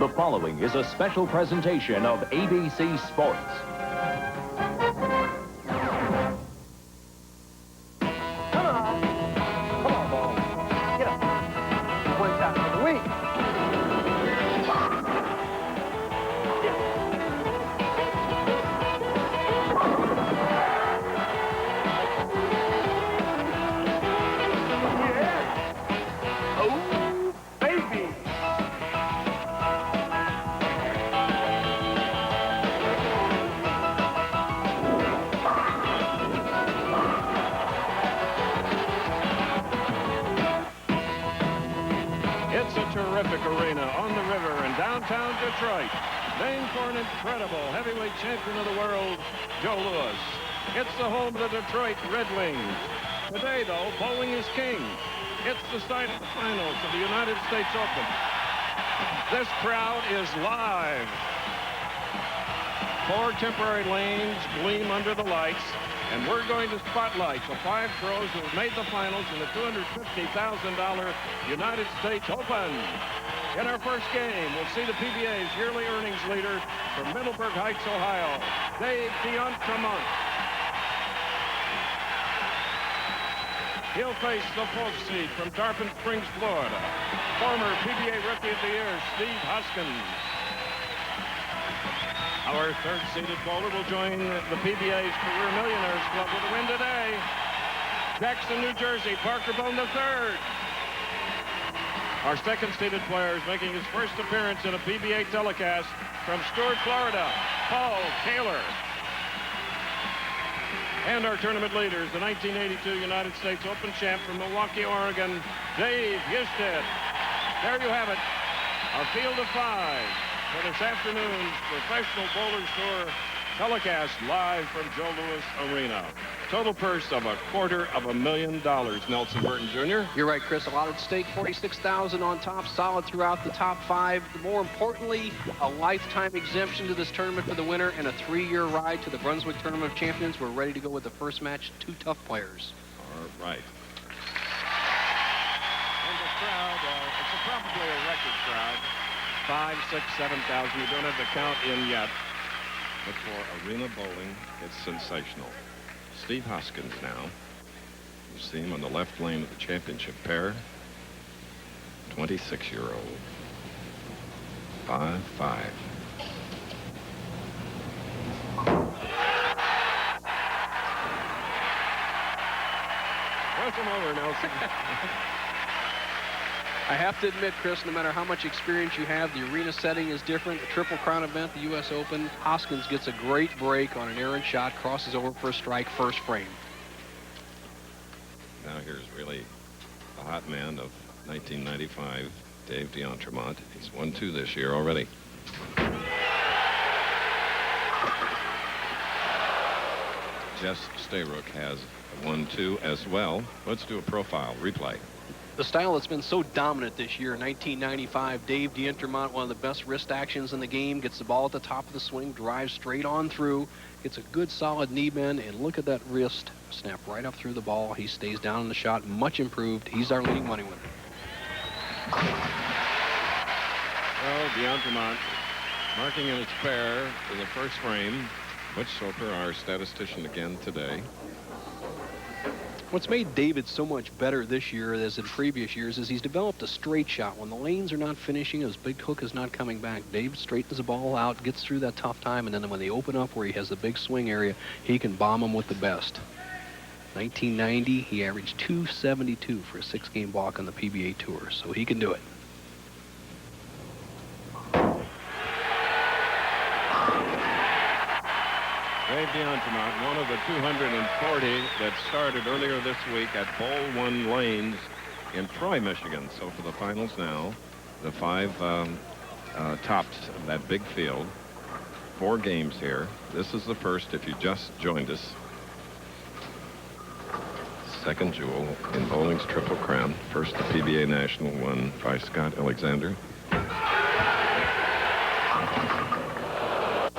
The following is a special presentation of ABC Sports. Come on, Bohn. Get up. One shot for the week. Yeah. Oh, baby. It's a terrific arena on the river in downtown Detroit, named for an incredible heavyweight champion of the world, Joe Louis. It's the home of the Detroit Red Wings. Today, though, bowling is king. It's the site of the finals of the United States Open. This crowd is live. 4 temporary lanes gleam under the lights, and we're going to spotlight the 5 pros who have made the finals in the $250,000 United States Open. In our first game, we'll see the PBA's yearly earnings leader from Middleburg Heights, Ohio, Dave D'Entremont. He'll face the 4th seed from Tarpon Springs, Florida, former PBA Rookie of the Year, Steve Hoskins. Our 3rd-seeded bowler will join the PBA's Career Millionaires Club with a win today. Jackson, New Jersey, Parker Bohn III. Our 2nd-seeded player is making his first appearance in a PBA telecast from Stuart, Florida, Paul Koehler. And our tournament leaders, the 1982 United States Open champ from Milwaukee, Oregon, Dave Husted. There you have it, a field of 5 for this afternoon's Professional Bowlers Tour telecast live from Joe Louis Arena. Total purse of $250,000, Nelson Burton Jr. You're right, Chris. A lot at stake. $46,000 on top, solid throughout the top 5. More importantly, a lifetime exemption to this tournament for the winner and a 3-year ride to the Brunswick Tournament of Champions. We're ready to go with the first match. 2 tough players. All right. And the crowd, it's probably a record crowd. 5, 6, 7,000. You don't have the count in yet. But for arena bowling, it's sensational. Steve Hoskins now. You see him on the left lane of the championship pair. 26-year-old. 5-5. Welcome over, Nelson. I have to admit, Chris, no matter how much experience you have, the arena setting is different. The Triple Crown event, the US Open, Hoskins gets a great break on an errant shot, crosses over for a strike, first frame. Now here's really the hot man of 1995, Dave D'Entremont. He's 1-2 this year already. Jess Stayrook has a 1-2 as well. Let's do a profile replay. The style that's been so dominant this year, 1995, Dave D'Entremont, one of the best wrist actions in the game, gets the ball at the top of the swing, drives straight on through, gets a good solid knee bend, and look at that wrist snap right up through the ball. He stays down in the shot, much improved. He's our leading money winner. Well, D'Entremont marking in his pair for the first frame. Butch Soper, our statistician again today. What's made David so much better this year as in previous years is he's developed a straight shot. When the lanes are not finishing, his big hook is not coming back. Dave straightens the ball out, gets through that tough time, and then when they open up where he has the big swing area, he can bomb them with the best. 1990, he averaged .272 for a 6-game walk on the PBA Tour, so he can do it. Dave D'Entremont, one of the 240 that started earlier this week at Bowl 1 Lanes in Troy, Michigan. So for the finals now, the 5 tops of that big field. 4 games here. This is the first if you just joined us. Second jewel in bowling's Triple Crown. First the PBA National won by Scott Alexander.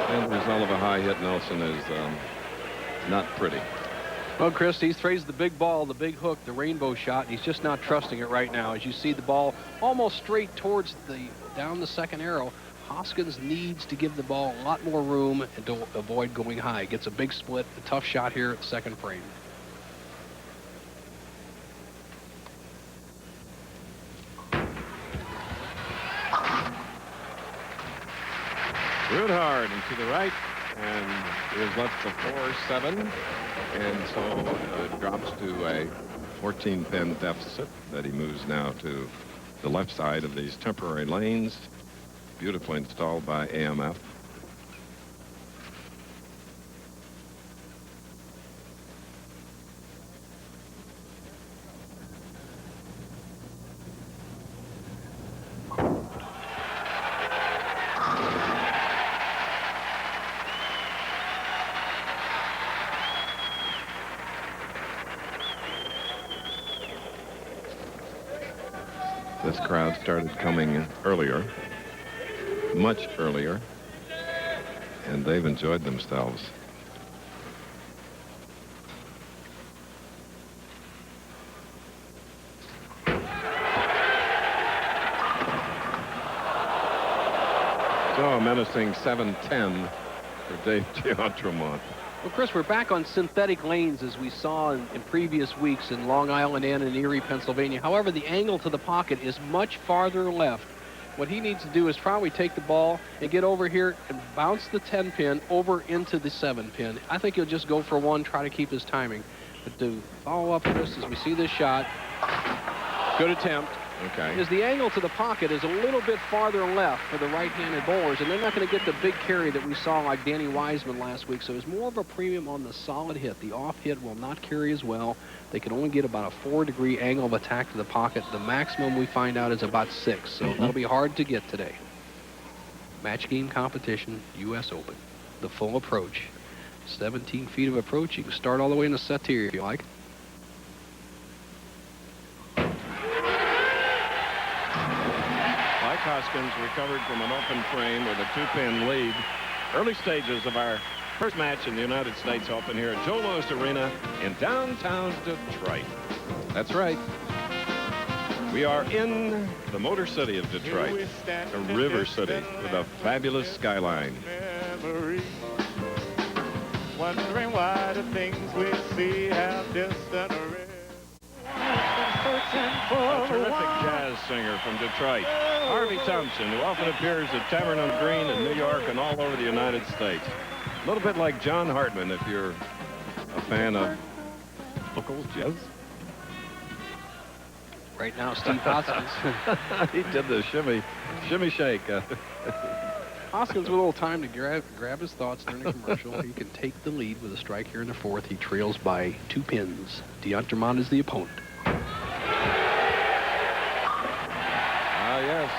And the result of a high hit, Nelson, is not pretty. Well, Chris, he throws the big ball, the big hook, the rainbow shot, and he's just not trusting it right now. As you see the ball almost straight towards down the second arrow, Hoskins needs to give the ball a lot more room and to avoid going high. Gets a big split, a tough shot here at the second frame. Real hard and to the right, and is left the 4-7, and so it drops to a 14-pin deficit that he moves now to the left side of these temporary lanes, beautifully installed by AMF. This crowd started coming earlier, much earlier, and they've enjoyed themselves. So a menacing 7-10 for Dave D'Entremont. Well, Chris, we're back on synthetic lanes as we saw in previous weeks in Long Island and in Erie, Pennsylvania. However, the angle to the pocket is much farther left. What he needs to do is probably take the ball and get over here and bounce the 10-pin over into the 7-pin. I think he'll just go for one, try to keep his timing. But to follow up, Chris, as we see this shot, good attempt. Okay. Is the angle to the pocket is a little bit farther left for the right-handed bowlers, and they're not going to get the big carry that we saw like Danny Wiseman last week. So it's more of a premium on the solid hit. The off hit will not carry as well. They can only get about a 4-degree angle of attack to the pocket. The maximum we find out is about 6, so that'll be hard to get today. Match game competition, US Open. The full approach. 17 feet of approach. You can start all the way in the set tier if you like. Hoskins recovered from an open frame with a 2-pin lead. Early stages of our first match in the United States Open here at Joe Louis Arena in downtown Detroit. That's right. We are in the Motor City of Detroit, a river city with a fabulous skyline. Wondering why the things we see have distant red. A terrific jazz singer from Detroit, Harvey Thompson, who often appears at Tavern on the Green in New York and all over the United States. A little bit like John Hartman, if you're a fan of local jazz. Right now, Steve Hoskins. He did the shimmy shake. Hoskins with a little time to grab his thoughts during the commercial. He can take the lead with a strike here in the fourth. He trails by 2 pins. D'Entremont is the opponent. Yes.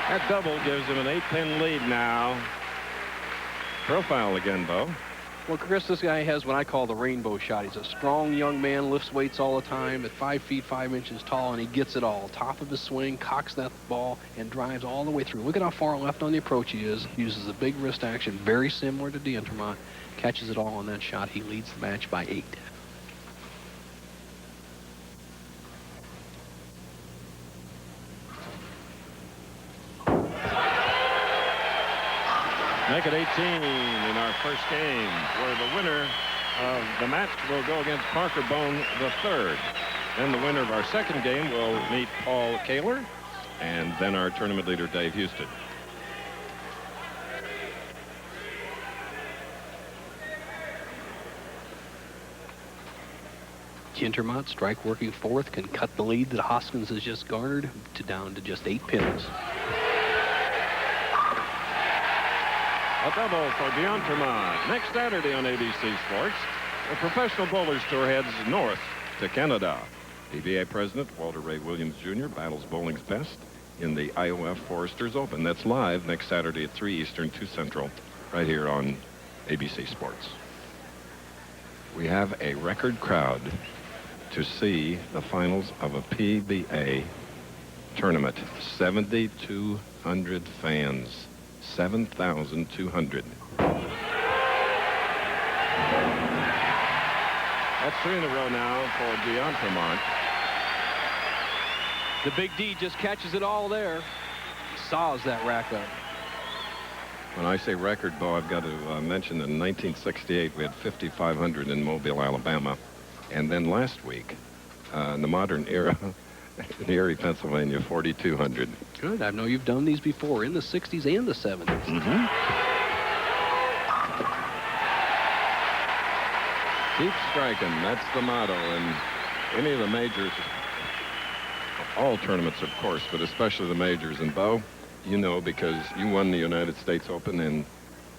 That double gives him an 8-pin lead now. Profile again, Bo. Well, Chris, this guy has what I call the rainbow shot. He's a strong young man, lifts weights all the time, at 5 feet 5 inches tall, and he gets it all. Top of his swing, cocks that ball, and drives all the way through. Look at how far left on the approach he is. Uses a big wrist action, very similar to D'Entremont. Catches it all on that shot. He leads the match by 8. Make it 18 in our first game, where the winner of the match will go against Parker Bohn III. Then the winner of our second game will meet Paul Koehler, and then our tournament leader, Dave Husted. D'Entremont, strike working fourth, can cut the lead that Hoskins has just garnered down to just 8 pins. A double for D'Entremont. Next Saturday on ABC Sports, the Professional Bowlers Tour heads north to Canada. PBA President Walter Ray Williams Jr. battles bowling's best in the IOF Foresters Open. That's live next Saturday at 3 Eastern, 2 Central, right here on ABC Sports. We have a record crowd to see the finals of a PBA tournament. 7,200 fans. 7,200. That's 3 in a row now for D'Entremont. The big D just catches it all there. Saws that rack up. When I say record, Bo, I've got to mention that in 1968 we had 5,500 in Mobile, Alabama. And then last week, in the modern era, in Erie, Pennsylvania, 4,200. Good. I know you've done these before in the 60s and the 70s. Mm-hmm. Keep striking. That's the motto. And any of the majors, all tournaments, of course, but especially the majors. And Bo, you know, because you won the United States Open in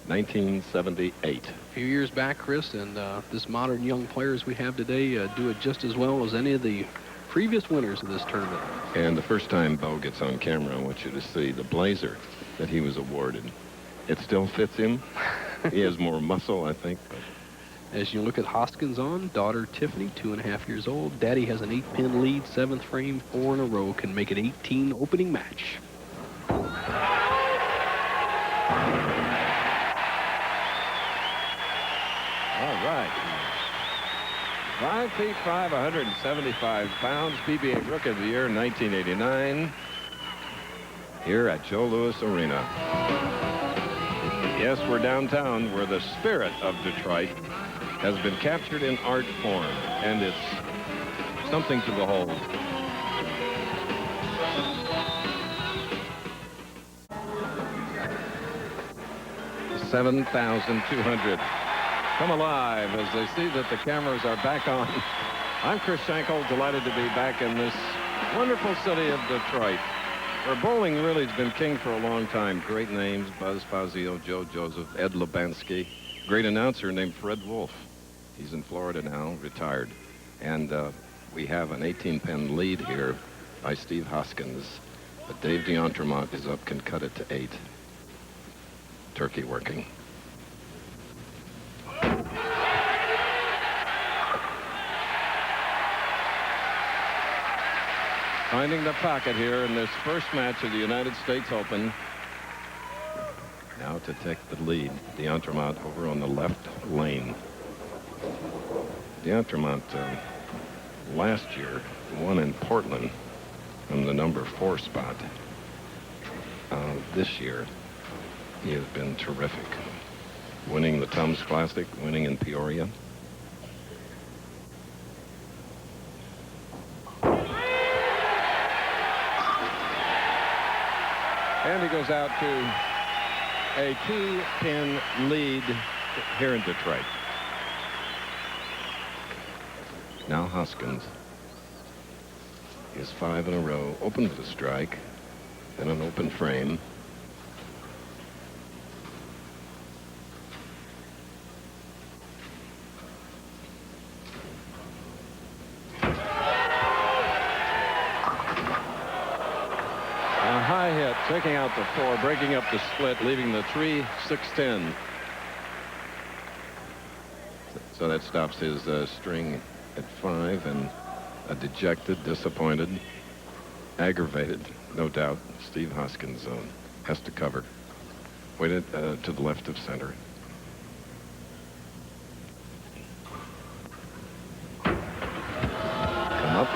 1978. A few years back, Chris, and this modern young players we have today do it just as well as any of the previous winners of this tournament. And the first time Bo gets on camera, I want you to see the blazer that he was awarded. It still fits him. He has more muscle, I think. But as you look at Hoskins on, daughter Tiffany, 2.5 years old. Daddy has an 8-pin lead, 7th frame, 4 in a row, can make it 18 opening match. All right. 5 feet 5, 175 pounds, PBA Rookie of the Year, 1989, here at Joe Louis Arena. Yes, we're downtown where the spirit of Detroit has been captured in art form, and it's something to behold. $7,200 come alive as they see that the cameras are back on. I'm Chris Schenkel, delighted to be back in this wonderful city of Detroit, where bowling really has been king for a long time. Great names: Buzz Fazio, Joe Joseph, Ed Lubanski. Great announcer named Fred Wolf. He's in Florida now, retired. And we have an 18-pin lead here by Steve Hoskins. But Dave DeEntremont is up, can cut it to 8. Turkey working. Finding the pocket here in this first match of the United States Open. Now to take the lead, DeEntremont over on the left lane. DeEntremont last year won in Portland from the number 4 spot. This year, he has been terrific. Winning the Tums Classic, winning in Peoria. And he goes out to a 2-pin lead here in Detroit. Now Hoskins is 5 in a row, open with a strike, then an open frame. High hit, taking out the 4, breaking up the split, leaving the 3, 6-10. So that stops his string at 5, and a dejected, disappointed, aggravated, no doubt, Steve Hoskins has to cover. Waited to the left of center. Come up.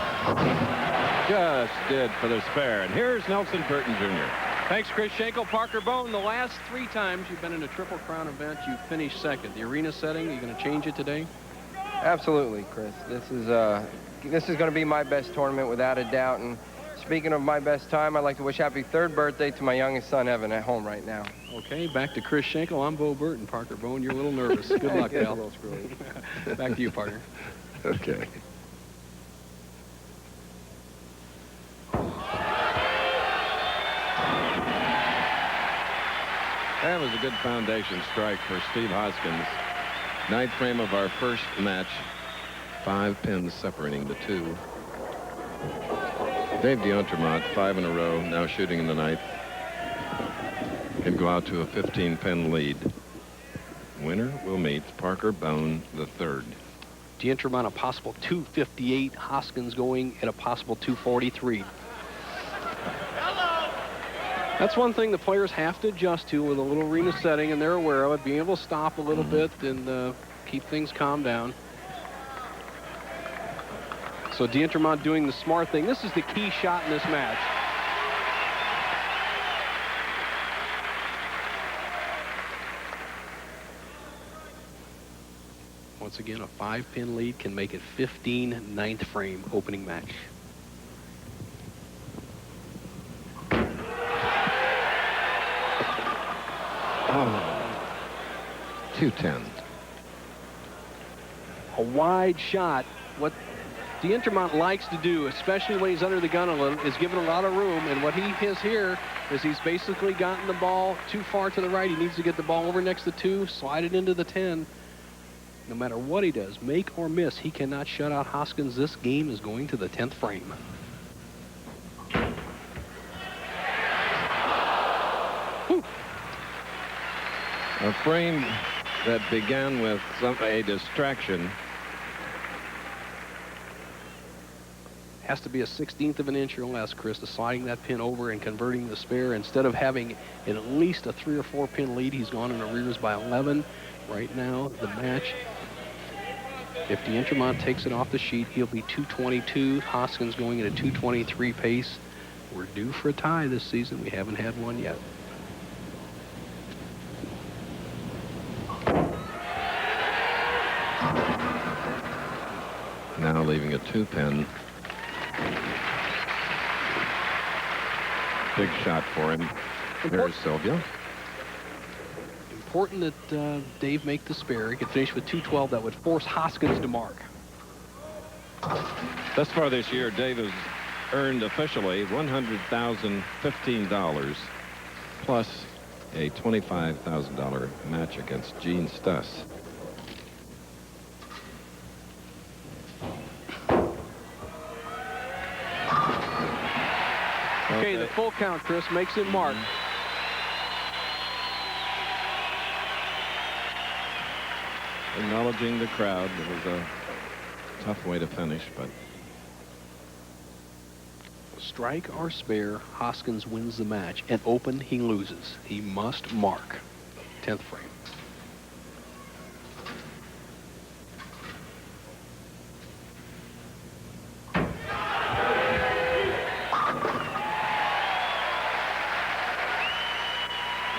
Just did for the spare. And here's Nelson Burton Jr. Thanks, Chris Schenkel. Parker Bohn, the last 3 times you've been in a Triple Crown event, you've finished second. The arena setting, are you going to change it today? Absolutely, Chris. This is going to be my best tournament without a doubt. And speaking of my best time, I'd like to wish happy 3rd birthday to my youngest son, Evan, at home right now. Okay, back to Chris Schenkel. I'm Bo Burton. Parker Bohn, you're a little nervous. Good luck, pal. Back to you, partner. Okay. That was a good foundation strike for Steve Hoskins. 9th frame of our first match. 5 pins separating the 2. Dave DeEntremont, 5 in a row, now shooting in the 9th. Can go out to a 15-pin lead. Winner will meet Parker Bohn the 3rd. DeEntremont a possible 258. Hoskins going at a possible 243. That's one thing the players have to adjust to with a little arena setting, and they're aware of it, being able to stop a little bit and keep things calm down. So DeEntremont doing the smart thing. This is the key shot in this match. Once again, a 5-pin lead can make it 15 ninth frame opening match. Oh, 210. A wide shot. What D'Entremont likes to do, especially when he's under the gun a little, is give it a lot of room. And what he has here is he's basically gotten the ball too far to the right. He needs to get the ball over next to 2, slide it into the 10. No matter what he does, make or miss, he cannot shut out Hoskins. This game is going to the 10th frame. Whew. A frame that began with a distraction. Has to be a 1/16 of an inch or less, Chris, to sliding that pin over and converting the spare. Instead of having at least a 3 or 4 pin lead, he's gone in arrears by 11. Right now, the match, if D'Entremont takes it off the sheet, he'll be 222. Hoskins going at a 223 pace. We're due for a tie this season. We haven't had one yet. Now leaving a 2-pin. Big shot for him. There's Sylvia. Important that Dave make the spare. He could finish with 212. That would force Hoskins to mark. Thus far this year, Dave has earned officially $100,015 plus a $25,000 match against Gene Stuss. Okay, the full count, Chris, makes it mark. Acknowledging the crowd. It was a tough way to finish, but Strike or spare, Hoskins wins the match. And open, he loses. He must mark. 10th frame.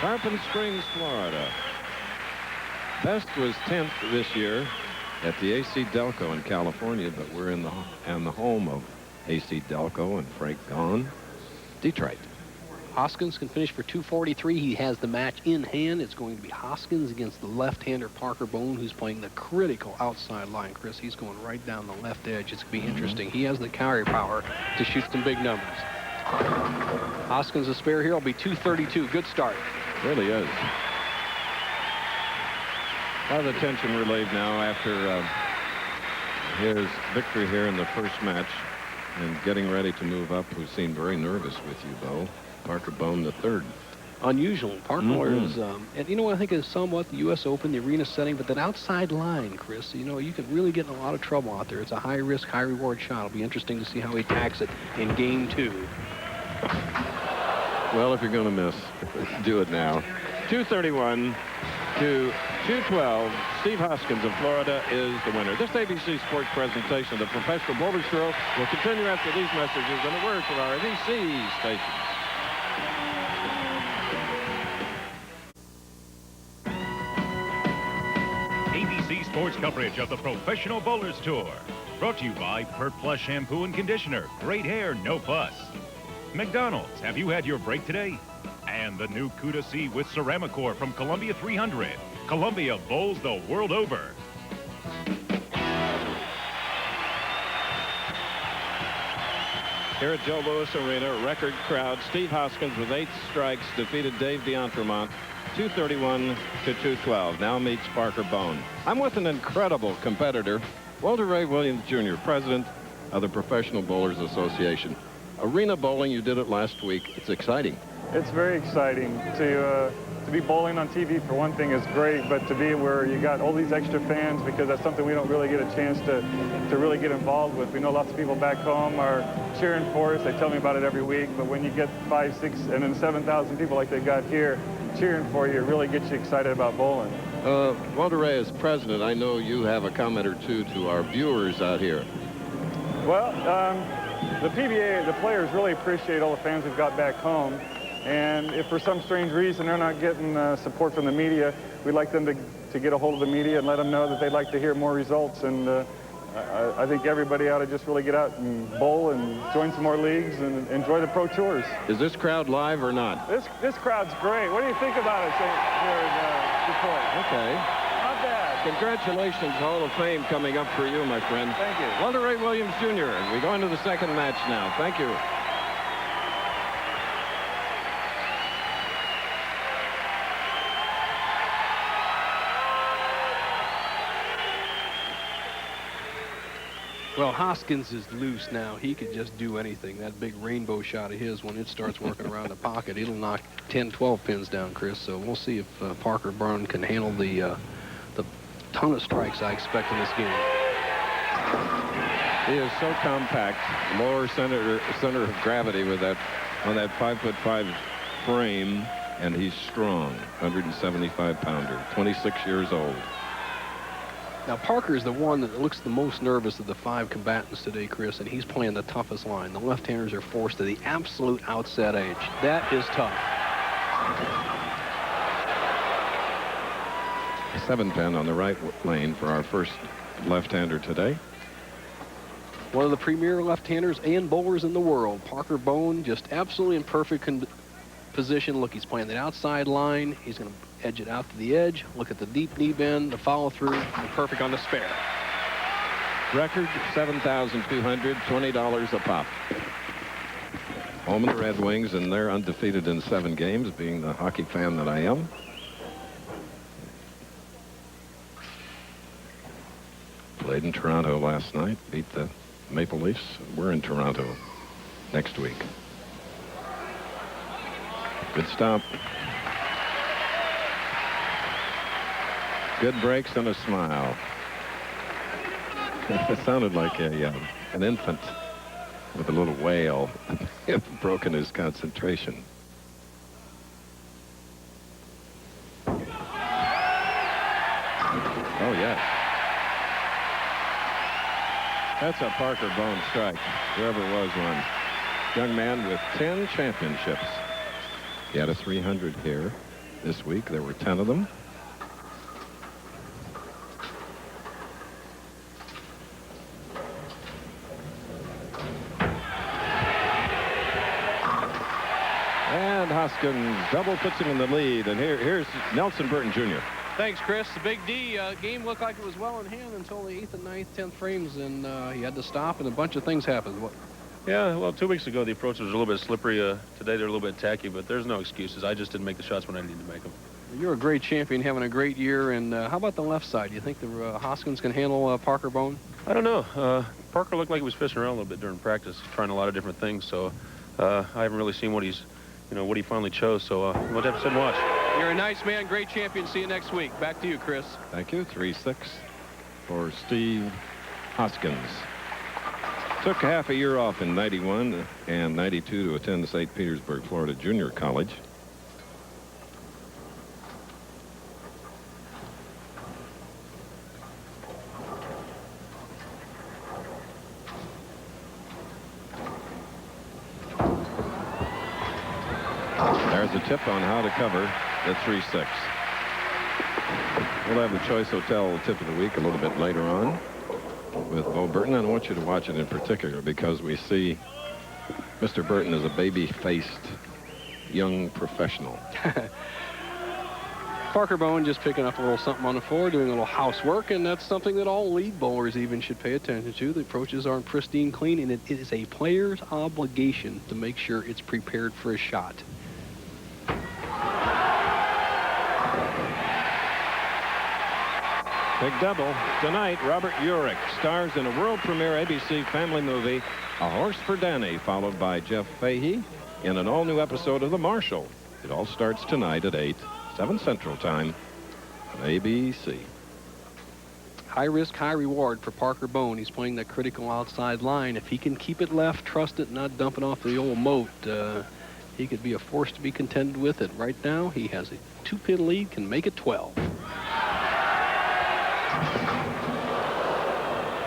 Tarpon Springs, Florida. Best was 10th this year at the AC Delco in California, but we're in the home of AC Delco and Frank Bohn, Detroit. Hoskins can finish for 243. He has the match in hand. It's going to be Hoskins against the left-hander Parker Bohn, who's playing the critical outside line. Chris, he's going right down the left edge. It's going to be interesting. He has the carry power to shoot some big numbers. Hoskins, a spare here, will be 232. Good start. Really is. A lot of the tension relieved now after his victory here in the first match and getting ready to move up, who seemed very nervous with you, Bo. Parker Bohn the third. Unusual. Parker is, and you know what I think is somewhat the US Open, the arena setting, but that outside line, Chris, you know, you can really get in a lot of trouble out there. It's a high-risk, high-reward shot. It'll be interesting to see how he attacks it in game 2. Well, if you're going to miss, do it now. 231 to 212. Steve Hoskins of Florida is the winner. This ABC Sports presentation of the Professional Bowlers Show will continue after these messages and a word from our ABC station. ABC Sports coverage of the Professional Bowlers Tour. Brought to you by Pert Plus Shampoo and Conditioner. Great hair, no fuss. McDonald's, have you had your break today? And the new Cuda C with Ceramicor from Columbia 300. Columbia bowls the world over. Here at Joe Louis Arena, record crowd. Steve Hoskins with 8 strikes defeated Dave D'Entremont 231 to 212. Now meets Parker Bohn. I'm with an incredible competitor, Walter Ray Williams Jr., president of the Professional Bowlers Association. Arena bowling, you did it last week. It's exciting. It's very exciting to be bowling on TV. For one thing is great, but to be where you got all these extra fans, because that's something we don't really get a chance to really get involved with. We know lots of people back home are cheering for us. They tell me about it every week, but when you get 5, 6, and then 7,000 people like they got here cheering for you, it really gets you excited about bowling. Walter Ray, as president, I know you have a comment or two to our viewers out here. Well, the PBA, the players really appreciate all the fans we've got back home. And if for some strange reason they're not getting support from the media, we'd like them to to get a hold of the media and let them know that they'd like to hear more results. And I think everybody ought to just really get out and bowl and join some more leagues and enjoy the Pro Tours. Is this crowd live or not? This crowd's great. What do you think about it here in Detroit? Okay. Not bad. Congratulations, Hall of Fame coming up for you, my friend. Thank you. Walter Ray Williams, Jr. We go into the second match now. Thank you. Well, Hoskins is loose now. He could just do anything. That big rainbow shot of his, when it starts working around the pocket, it'll knock 10, 12 pins down, Chris. So we'll see if Parker Bohn can handle the ton of strikes I expect in this game. He is so compact, lower center of gravity with that on that 5'5" frame, and he's strong, 175-pounder, 26 years old. Now, Parker is the one that looks the most nervous of the 5 combatants today, Chris, and he's playing the toughest line. The left-handers are forced to the absolute outset edge. That is tough. 7-pin on the right lane for our first left-hander today. One of the premier left-handers and bowlers in the world. Parker Bohn, just absolutely in perfect position. Look, he's playing the outside line. He's going to edge it out to the edge. Look at the deep knee bend, the follow-through, and perfect on the spare. Record $7,200, $20 a pop. Home of the Red Wings, and they're undefeated in 7 games, being the hockey fan that I am. Played in Toronto last night, beat the Maple Leafs. We're in Toronto next week. Good stop. Good breaks and a smile. It sounded like an infant with a little wail. Broken his concentration. Oh, yes. That's a Parker Bohn strike, whoever was one. Young man with 10 championships. He had a 300 here this week. There were 10 of them. And Hoskins double puts him in the lead. And here's Nelson Burton, Jr. Thanks, Chris. The Big D game looked like it was well in hand until the 8th and 9th, 10th frames, and he had to stop, and a bunch of things happened. What? Yeah, well, 2 weeks ago, the approach was a little bit slippery. Today, they're a little bit tacky, but there's no excuses. I just didn't make the shots when I needed to make them. You're a great champion, having a great year, and how about the left side? Do you think the Hoskins can handle Parker Bohn? I don't know. Parker looked like he was fishing around a little bit during practice, trying a lot of different things, so I haven't really seen what he's, what he finally chose, so we'll have to sit and watch. You're a nice man, great champion. See you next week. Back to you, Chris. Thank you. 3-6 for Steve Hoskins. Took half a year off in 91 and 92 to attend the St. Petersburg, Florida Junior College. There's a tip on how to cover the 3-6. We'll have the Choice Hotel tip of the week a little bit later on with Bo Burton. And I want you to watch it in particular because we see Mr. Burton as a baby-faced young professional. Parker Bohn just picking up a little something on the floor, doing a little housework, and that's something that all lead bowlers even should pay attention to. The approaches aren't pristine clean, and it is a player's obligation to make sure it's prepared for a shot. Big double. Tonight, Robert Urich stars in a world premiere ABC family movie, A Horse for Danny, followed by Jeff Fahey in an all-new episode of The Marshal. It all starts tonight at 8, 7 Central Time on ABC. High risk, high reward for Parker Bohn. He's playing that critical outside line. If he can keep it left, trust it, not dump it off the old moat, he could be a force to be contended with it. Right now, he has a 2-pin lead, can make it 12.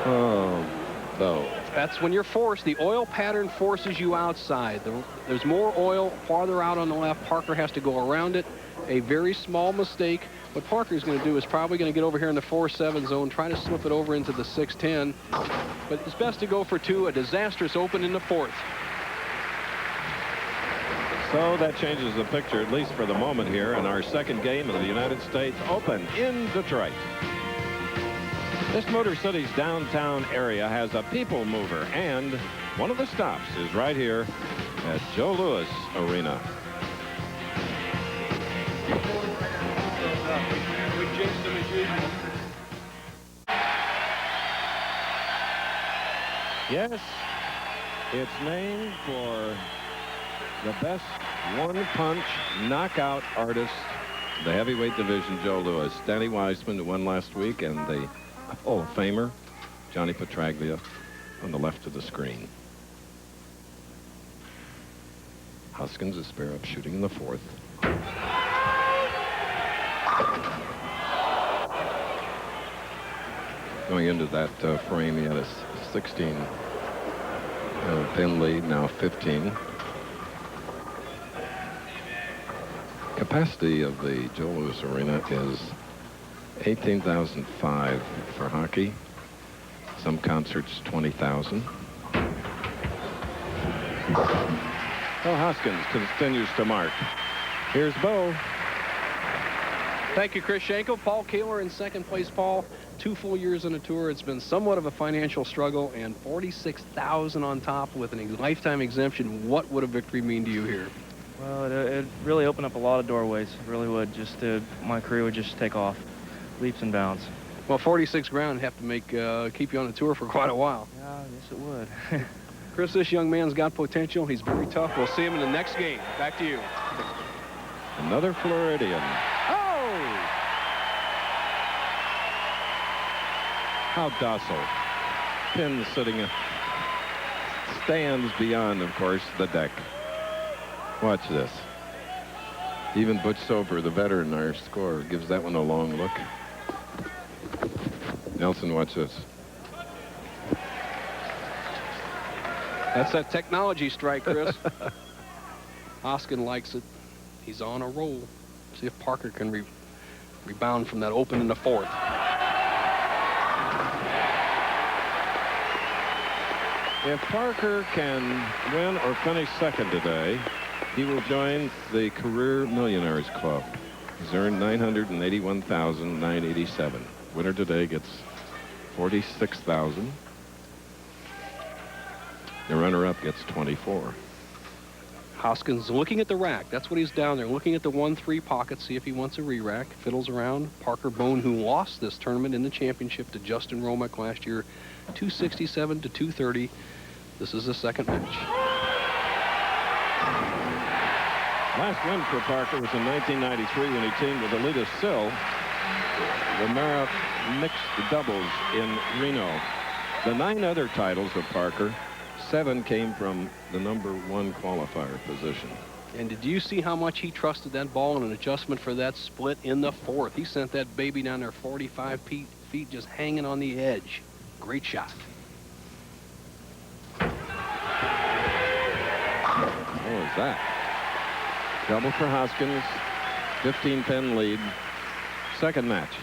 Oh, Bo. That's when you're forced. The oil pattern forces you outside. There's more oil farther out on the left. Parker has to go around it. A very small mistake. What Parker's going to do is probably going to get over here in the 4-7 zone, try to slip it over into the 6-10. But it's best to go for 2. A disastrous open in the 4th. So that changes the picture, at least for the moment here, in our second game of the United States Open in Detroit. This Motor City's downtown area has a people mover, and one of the stops is right here at Joe Louis Arena. We jinxed them as usual. Yes, it's named for the best one-punch knockout artist, the heavyweight division, Joe Louis. Danny Weissman, who won last week, and the Hall of Famer, Johnny Petraglia, on the left of the screen. Hoskins is spare up shooting in the 4th. Going into that frame, he had a 16 pin lead, now 15. Capacity of the Joe Louis Arena is 18,005 for hockey. Some concerts, 20,000. Well, Hoskins continues to mark. Here's Bo. Thank you, Chris Schenkel. Paul Koehler in second place, Paul. 2 full years on the tour. It's been somewhat of a financial struggle, and 46,000 on top with a lifetime exemption. What would a victory mean to you here? Well, it really opened up a lot of doorways. It really would. My career would just take off, leaps and bounds. Well, 46 grand would have to make keep you on the tour for quite a while. Yeah, yes, it would. Chris, this young man's got potential. He's very tough. We'll see him in the next game. Back to you. Another Floridian. Oh! How docile. Pin sitting, stands beyond, of course, the deck. Watch this. Even Butch Soper, the veteran, our scorer, gives that one a long look. Nelson, watch this. That's that technology strike, Chris. Hoskins likes it. He's on a roll. See if Parker can rebound from that open in the 4th. If Parker can win or finish second today, he will join the Career Millionaires Club. He's earned $981,987. Winner today gets $46,000. The runner-up gets $24,000. Hoskins looking at the rack. That's what he's down there, looking at the 1-3 pocket, see if he wants a re-rack. Fiddles around. Parker Bohn, who lost this tournament in the championship to Justin Romack last year, 267 to 230. This is the second match. Last win for Parker was in 1993 when he teamed with Alita Sill, the Mara mixed doubles in Reno. The 9 other titles of Parker, 7 came from the #1 qualifier position. And did you see how much he trusted that ball and an adjustment for that split in the 4th? He sent that baby down there 45 feet just hanging on the edge. Great shot. What was that? Double for Hoskins, 15-pin lead. Second match.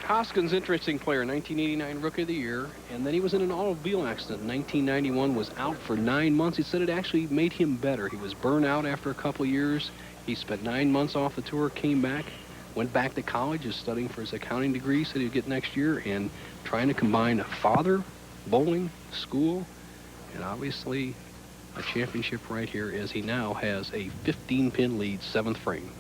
Hoskins, interesting player, 1989 Rookie of the Year, and then he was in an automobile accident in 1991, was out for 9 months. He said it actually made him better. He was burned out after a couple of years. He spent 9 months off the tour, came back, went back to college, is studying for his accounting degree, said he'd get next year, and trying to combine a father, bowling, school, and obviously a championship right here as he now has a 15-pin lead, 7th frame.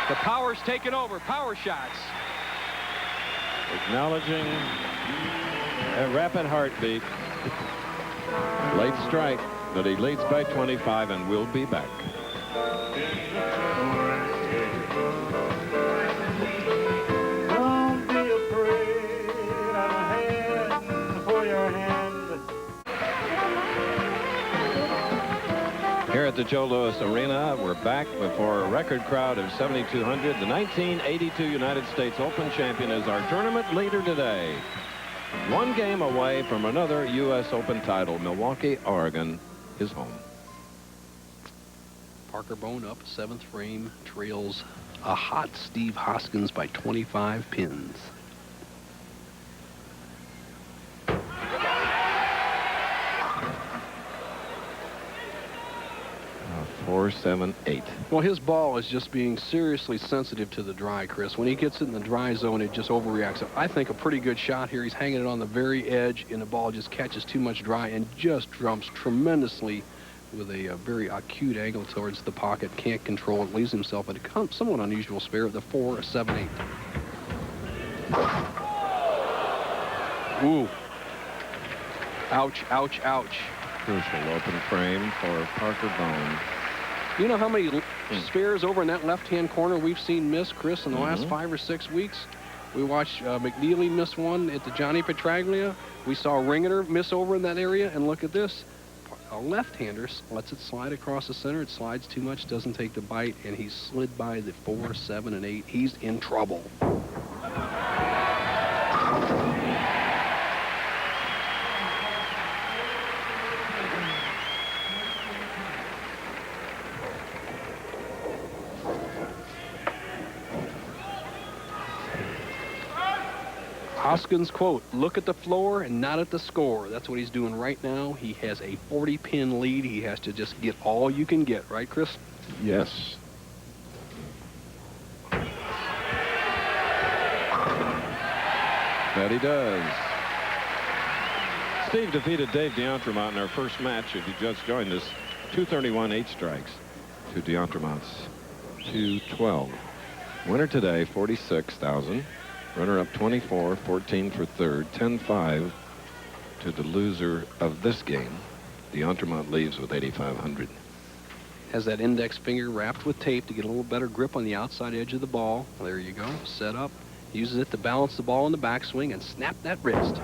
The power's taken over. Power shots. Acknowledging a rapid heartbeat. Late strike, but he leads by 25 and will be back. Don't be afraid of a hand for your hand. Here at the Joe Louis Arena, we're back before a record crowd of 7,200. The 1982 United States Open champion is our tournament leader today. One game away from another U.S. Open title. Milwaukee, Oregon, his home. Parker Bohn up 7th frame, trails a hot Steve Hoskins by 25 pins. 4-7-8. Well, his ball is just being seriously sensitive to the dry, Chris. When he gets it in the dry zone, it just overreacts. So I think a pretty good shot here. He's hanging it on the very edge, and the ball just catches too much dry and just drumps tremendously with a very acute angle towards the pocket. Can't control it. Leaves himself at a somewhat unusual spare of the 4-7-8. Ooh. Ouch, ouch, ouch. Crucial open frame for Parker Bohn. You know how many spares over in that left-hand corner we've seen miss, Chris, in the last 5 or 6 weeks? We watched McNeely miss one at the Johnny Petraglia. We saw Ringeter miss over in that area, and look at this. A left-hander lets it slide across the center. It slides too much, doesn't take the bite, and he slid by the 4, 7, and 8. He's in trouble. Hoskins quote, "Look at the floor and not at the score." That's what he's doing right now. He has a 40-pin lead. He has to just get all you can get, right, Chris? Yes. That he does. Steve defeated Dave D'Entremont in our first match. If you just joined us, 231 8 strikes to D'Entremont's 212. Winner today, 46,000. Runner-up 24, 14 for third, 10-5 to the loser of this game. D'Entremont leaves with 8,500. Has that index finger wrapped with tape to get a little better grip on the outside edge of the ball. There you go. Set up. Uses it to balance the ball in the backswing and snap that wrist.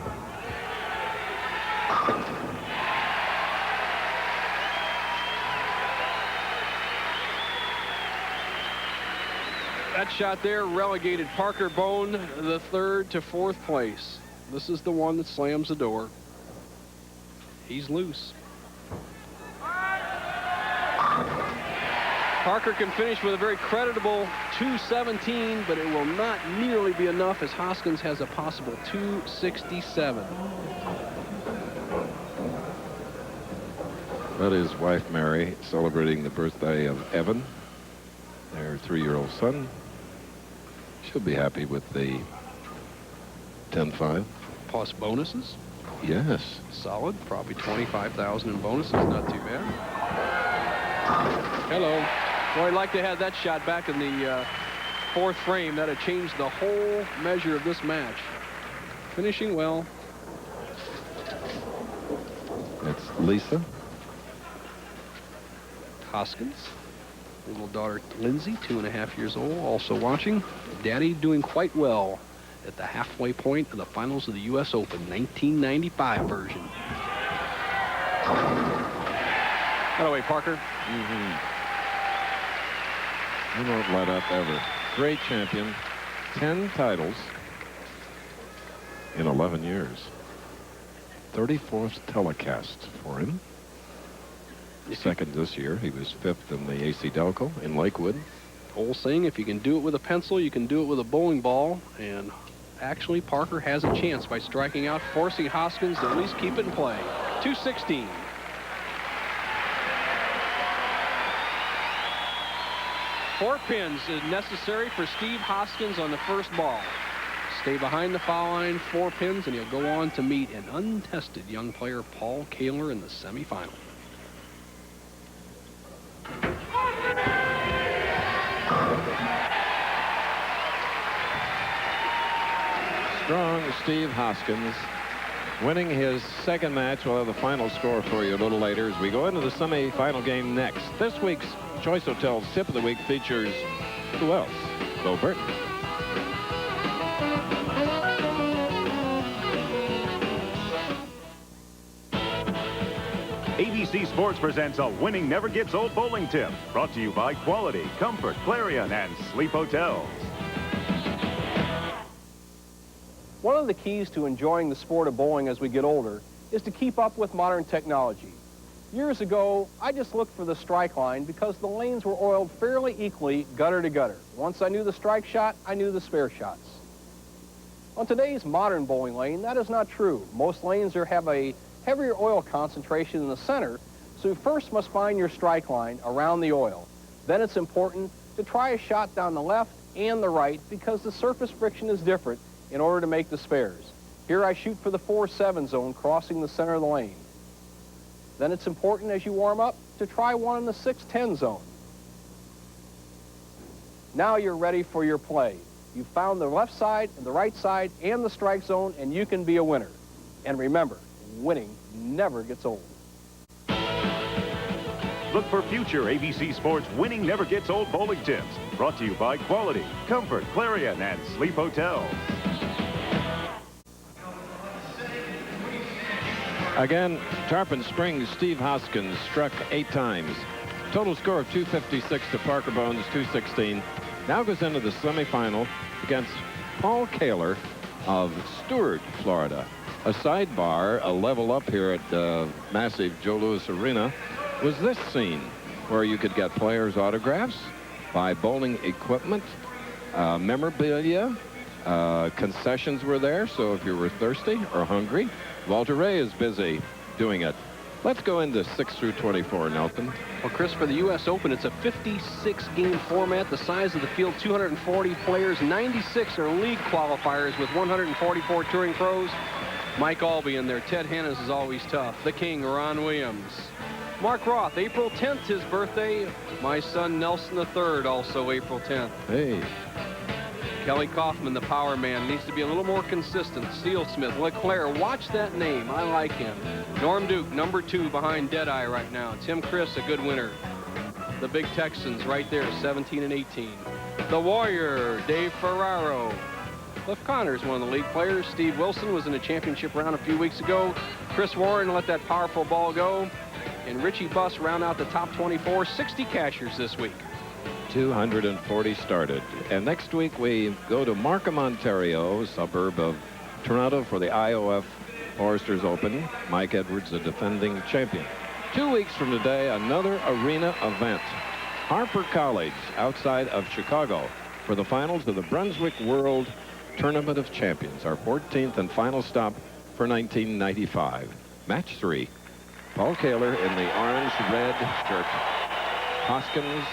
That shot there relegated Parker Bohn, the third, to 4th place. This is the one that slams the door. He's loose. Parker can finish with a very creditable 217, but it will not nearly be enough as Hoskins has a possible 267. That is wife Mary celebrating the birthday of Evan, their 3-year-old son. She'll be happy with the 10-5. Plus bonuses? Yes. Solid. Probably 25,000 in bonuses. Not too bad. Hello. Boy, I'd like to have that shot back in the 4th frame. That would change the whole measure of this match. Finishing well. That's Lisa. Hoskins. Little daughter Lindsay, 2.5 years old, also watching. Daddy doing quite well at the halfway point of the finals of the U.S. Open, 1995 version. By the way, Parker. He won't let up ever. Great champion. 10 titles in 11 years. 34th telecast for him. Second this year. He was 5th in the AC Delco in Lakewood. Old saying, if you can do it with a pencil, you can do it with a bowling ball. And actually, Parker has a chance by striking out, forcing Hoskins to at least keep it in play. 216. Four pins is necessary for Steve Hoskins on the first ball. Stay behind the foul line, 4 pins, and he'll go on to meet an untested young player, Paul Koehler, in the semifinal. Strong Steve Hoskins winning his second match. We'll have the final score for you a little later as we go into the semi-final game next. This week's Choice Hotels Tip of the Week features who else? Bo Burton. ABC ABC Sports presents a winning never gets old bowling tip. Brought to you by Quality, Comfort, Clarion, and Sleep Hotels. One of the keys to enjoying the sport of bowling as we get older is to keep up with modern technology. Years ago, I just looked for the strike line because the lanes were oiled fairly equally gutter to gutter. Once I knew the strike shot, I knew the spare shots. On today's modern bowling lane, that is not true. Most lanes have a heavier oil concentration in the center, so you first must find your strike line around the oil. Then it's important to try a shot down the left and the right because the surface friction is different in order to make the spares. Here I shoot for the 4-7 zone crossing the center of the lane. Then it's important as you warm up to try one in the 6-10 zone. Now you're ready for your play. You've found the left side and the right side and the strike zone, and you can be a winner. And remember, winning never gets old. Look for future ABC Sports winning never gets old bowling tips. Brought to you by Quality, Comfort, Clarion, and Sleep Hotels. Again, Tarpon Springs' Steve Hoskins struck 8 times. Total score of 256 to Parker Bohn's 216. Now goes into the semifinal against Paul Koehler of Stuart, Florida. A sidebar, a level up here at massive Joe Louis Arena, was this scene where you could get players' autographs, buy bowling equipment, memorabilia, concessions were there, so if you were thirsty or hungry, Walter Ray is busy doing it. Let's go into 6 through 24, Nelson. Well, Chris, for the U.S. Open, it's a 56-game format. The size of the field, 240 players. 96 are league qualifiers with 144 touring pros. Mike Albee in there. Ted Hennis is always tough. The King, Ron Williams. Mark Roth, April 10th, his birthday. My son, Nelson III, also April 10th. Hey. Kelly Kaufman, the power man, needs to be a little more consistent. Steel Smith, LeClaire, watch that name. I like him. Norm Duke, number 2 behind Deadeye right now. Tim Chris, a good winner. The big Texans right there, 17 and 18. The Warrior, Dave Ferraro. Cliff Connor's one of the league players. Steve Wilson was in a championship round a few weeks ago. Chris Warren let that powerful ball go. And Richie Buss round out the top 24. 60 cashers this week. 240 started. And next week we go to Markham, Ontario, a suburb of Toronto, for the IOF Foresters Open. Mike Edwards, the defending champion. 2 weeks from today, another arena event. Harper College, outside of Chicago, for the finals of the Brunswick World Tournament of Champions, our 14th and final stop for 1995. Match 3. Paul Koehler in the orange-red shirt. Hoskins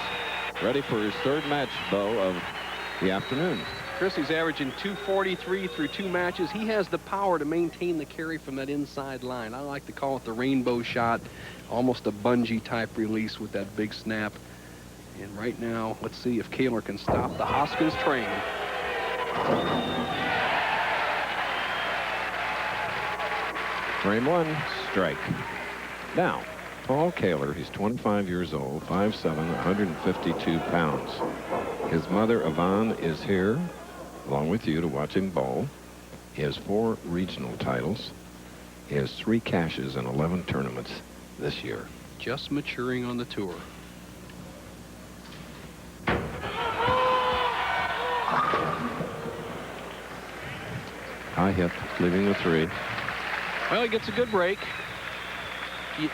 ready for his 3rd match, Bo, of the afternoon. Chris, he's averaging 243 through 2 matches. He has the power to maintain the carry from that inside line. I like to call it the rainbow shot, almost a bungee-type release with that big snap. And right now, let's see if Koehler can stop the Hoskins train. Frame 1, strike. Now, Paul Koehler, he's 25 years old, 5'7", 152 pounds. His mother, Yvonne, is here, along with you, to watch him bowl. He has 4 regional titles. He has 3 cashes in 11 tournaments this year. Just maturing on the tour. High hit, leaving the 3. Well, he gets a good break.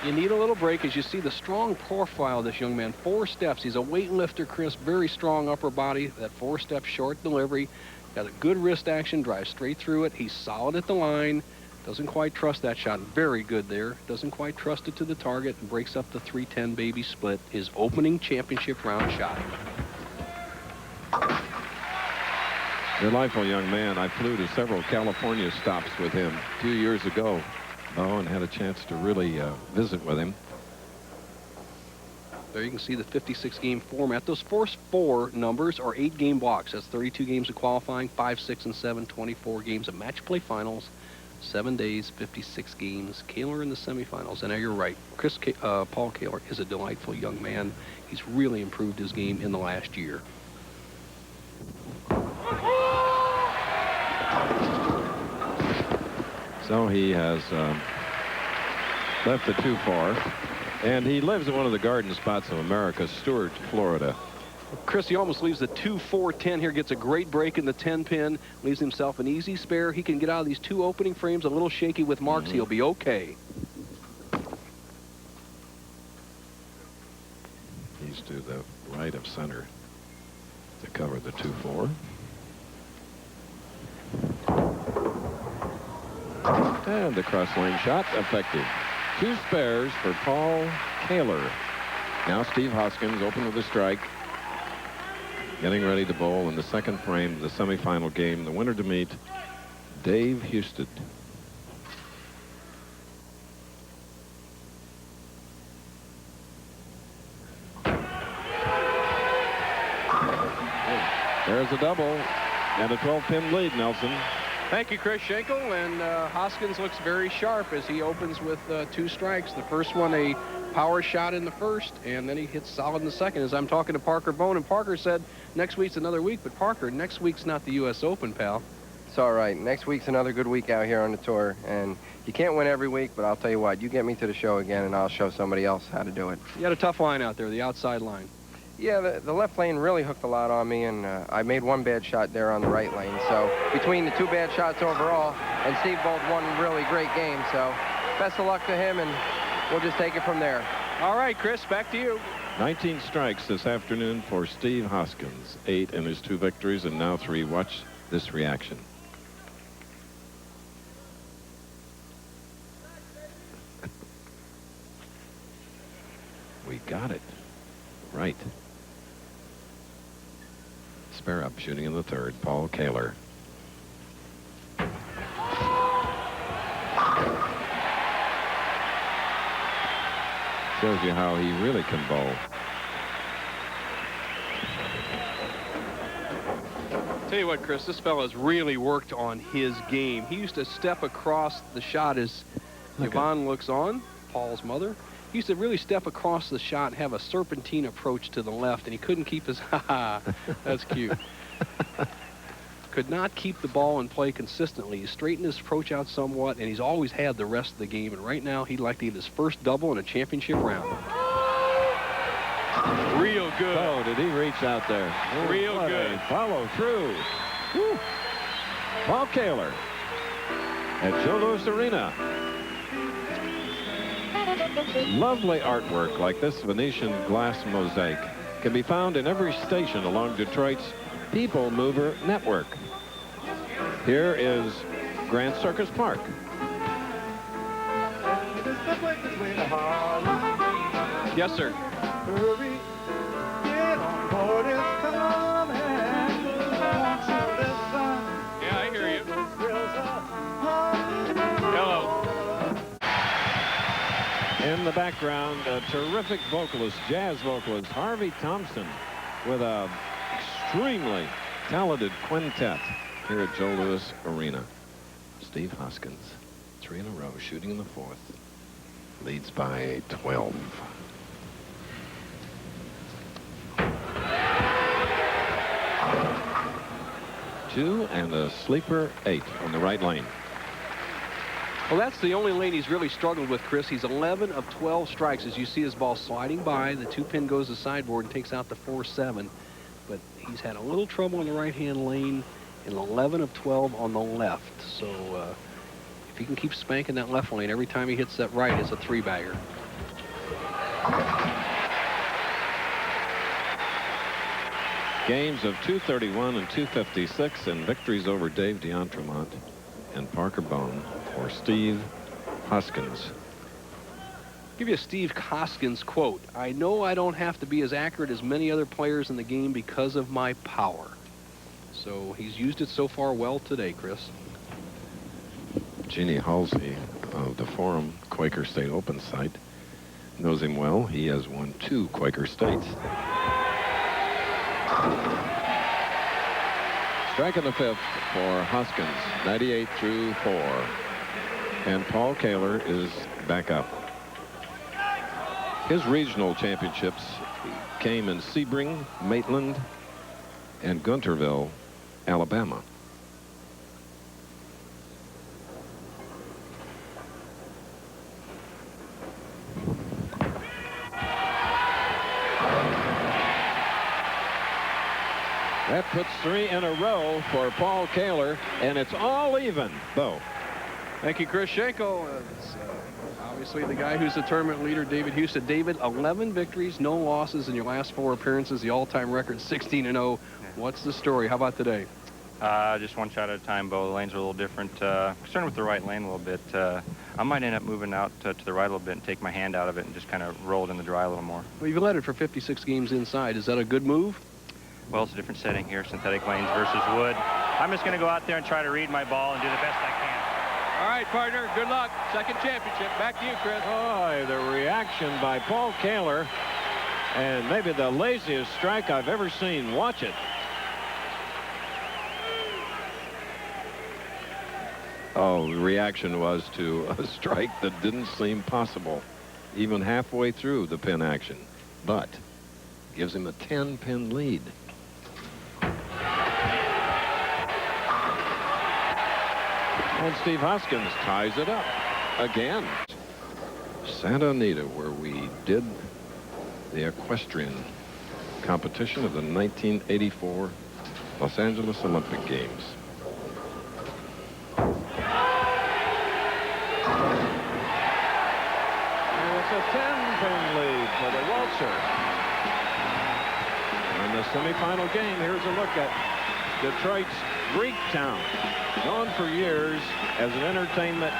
You need a little break as you see the strong profile of this young man. 4 steps. He's a weightlifter, Chris. Very strong upper body. That 4-step short delivery. Got a good wrist action. Drives straight through it. He's solid at the line. Doesn't quite trust that shot. Very good there. Doesn't quite trust it to the target. And breaks up the 310 baby split. His opening championship round shot. Delightful young man. I flew to several California stops with him a few years ago. Oh, and had a chance to really visit with him. There you can see the 56-game format. Those first 4 numbers are 8-game blocks. That's 32 games of qualifying, 5, 6, and 7, 24 games of match play finals, 7 days, 56 games. Koehler in the semifinals. And now you're right. Paul Koehler is a delightful young man. He's really improved his game in the last year. So he has left it too far. And he lives in one of the garden spots of America, Stuart, Florida. Chris, he almost leaves the 2-4-10 here, gets a great break in the 10-pin, leaves himself an easy spare. He can get out of these 2 opening frames a little shaky with marks. He'll be okay. He's to the right of center to cover the 2-4. And the cross lane shot effective. 2 spares for Paul Koehler. Now Steve Hoskins open with a strike. Getting ready to bowl in the 2nd frame of the semifinal game. The winner to meet, Dave Husted. There's a double and a 12-pin lead, Nelson. Thank you, Chris Schenkel. And Hoskins looks very sharp as he opens with 2 strikes. The first one, a power shot in the first, and then he hits solid in the second. As I'm talking to Parker Bohn, and Parker said next week's another week. But Parker, next week's not the U.S. Open, pal. It's all right. Next week's another good week out here on the tour. And you can't win every week, but I'll tell you what, you get me to the show again, and I'll show somebody else how to do it. You had a tough line out there, the outside line. Yeah, the left lane really hooked a lot on me, and I made 1 bad shot there on the right lane. So between the 2 bad shots overall, and Steve bowled 1 really great game. So best of luck to him, and we'll just take it from there. All right, Chris, back to you. 19 strikes this afternoon for Steve Hoskins. 8 in his 2 victories, and now 3. Watch this reaction. We got it. Right. Spare up, shooting in the 3rd, Paul Koehler. Shows you how he really can bowl. Tell you what, Chris, this fella's really worked on his game. He used to step across the shot as Yvonne looks on, Paul's mother. He used to really step across the shot and have a serpentine approach to the left, and he couldn't keep his, that's cute. Could not keep the ball in play consistently. He straightened his approach out somewhat, and he's always had the rest of the game. And right now, he'd like to get his first double in a championship round. Real good. Oh, did he reach out there? Real good. Follow through. Woo. Paul Koehler at Joe Louis Arena. Lovely artwork like this Venetian glass mosaic can be found in every station along Detroit's People Mover network. Here is Grand Circus Park. Yes, sir. Yeah, I hear you. Hello. In the background, a terrific vocalist, jazz vocalist, Harvey Thompson, with a extremely talented quintet here at Joe Louis Arena. Steve Hoskins, 3 in a row, shooting in the 4th, leads by 12. Two and a sleeper 8 on the right lane. Well, that's the only lane he's really struggled with, Chris. He's 11 of 12 strikes. As you see his ball sliding by, the 2-pin goes to sideboard and takes out the 4-7. But he's had a little trouble in the right-hand lane and 11 of 12 on the left. So if he can keep spanking that left lane, every time he hits that right, it's a 3-bagger. Games of 231 and 256 and victories over Dave D'Entremont and Parker Bohn for Steve Hoskins. Give you a Steve Hoskins quote. I know I don't have to be as accurate as many other players in the game because of my power. So he's used it so far well today, Chris. Jeannie Halsey of the Forum Quaker State Open site knows him well. He has won 2 Quaker States. Strike in the 5th for Hoskins, 98 through 4. And Paul Koehler is back up. His regional championships came in Sebring, Maitland, and Gunterville, Alabama. That puts 3 in a row for Paul Koehler, and it's all even. Bo. Thank you, Chris Schenkel. Obviously the guy who's the tournament leader, David Husted. David, 11 victories, no losses in your last 4 appearances. The all-time record, 16-0. What's the story? How about today? Just one shot at a time, Bo. The lanes are a little different. Concerned with the right lane a little bit. I might end up moving out to the right a little bit and take my hand out of it and just kind of roll it in the dry a little more. Well, you've led it for 56 games inside. Is that a good move? Well, it's a different setting here, synthetic lanes versus wood. I'm just going to go out there and try to read my ball and do the best I can. All right, partner. Good luck. Second championship. Back to you, Chris. Oh, the reaction by Paul Koehler, and maybe the laziest strike I've ever seen. Watch it. Oh, the reaction was to a strike that didn't seem possible, even halfway through the pin action, but gives him a 10-pin lead. And Steve Hoskins ties it up again. Santa Anita, where we did the equestrian competition of the 1984 Los Angeles Olympic Games. It's a 10-pin lead for the Waltzer. In the semifinal game, here's a look at Detroit's Greek town, known for years as an entertainment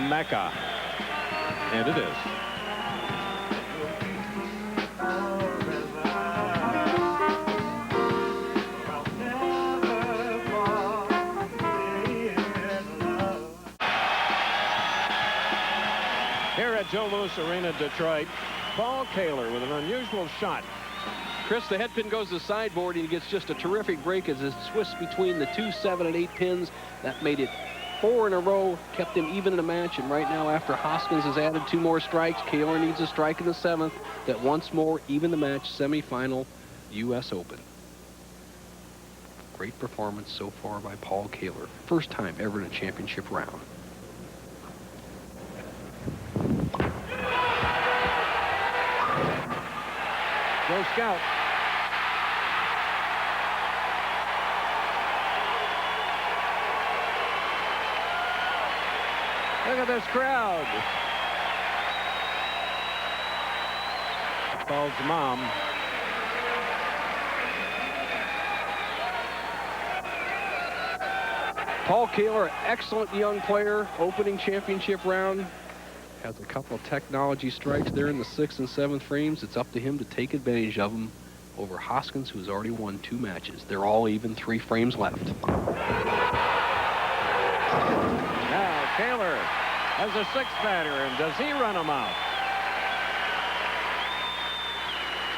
mecca. And it is. Here at Joe Louis Arena, Detroit, Paul Koehler with an unusual shot. Chris, the head pin goes to the sideboard, and he gets just a terrific break as it twists between the 2, 7, and 8 pins. That made it 4 in a row, kept him even in the match. And right now, after Hoskins has added 2 more strikes, Koehler needs a strike in the 7th that once more even the match. Semifinal US Open. Great performance so far by Paul Koehler. First time ever in a championship round. Go Scout. Look at this crowd. Calls mom. Paul Koehler, excellent young player, opening championship round. Has a couple of technology strikes there in the 6th and 7th frames. It's up to him to take advantage of them over Hoskins, who's already won 2 matches. They're all even, 3 frames left. Now Koehler has a 6th batter, and does he run him out?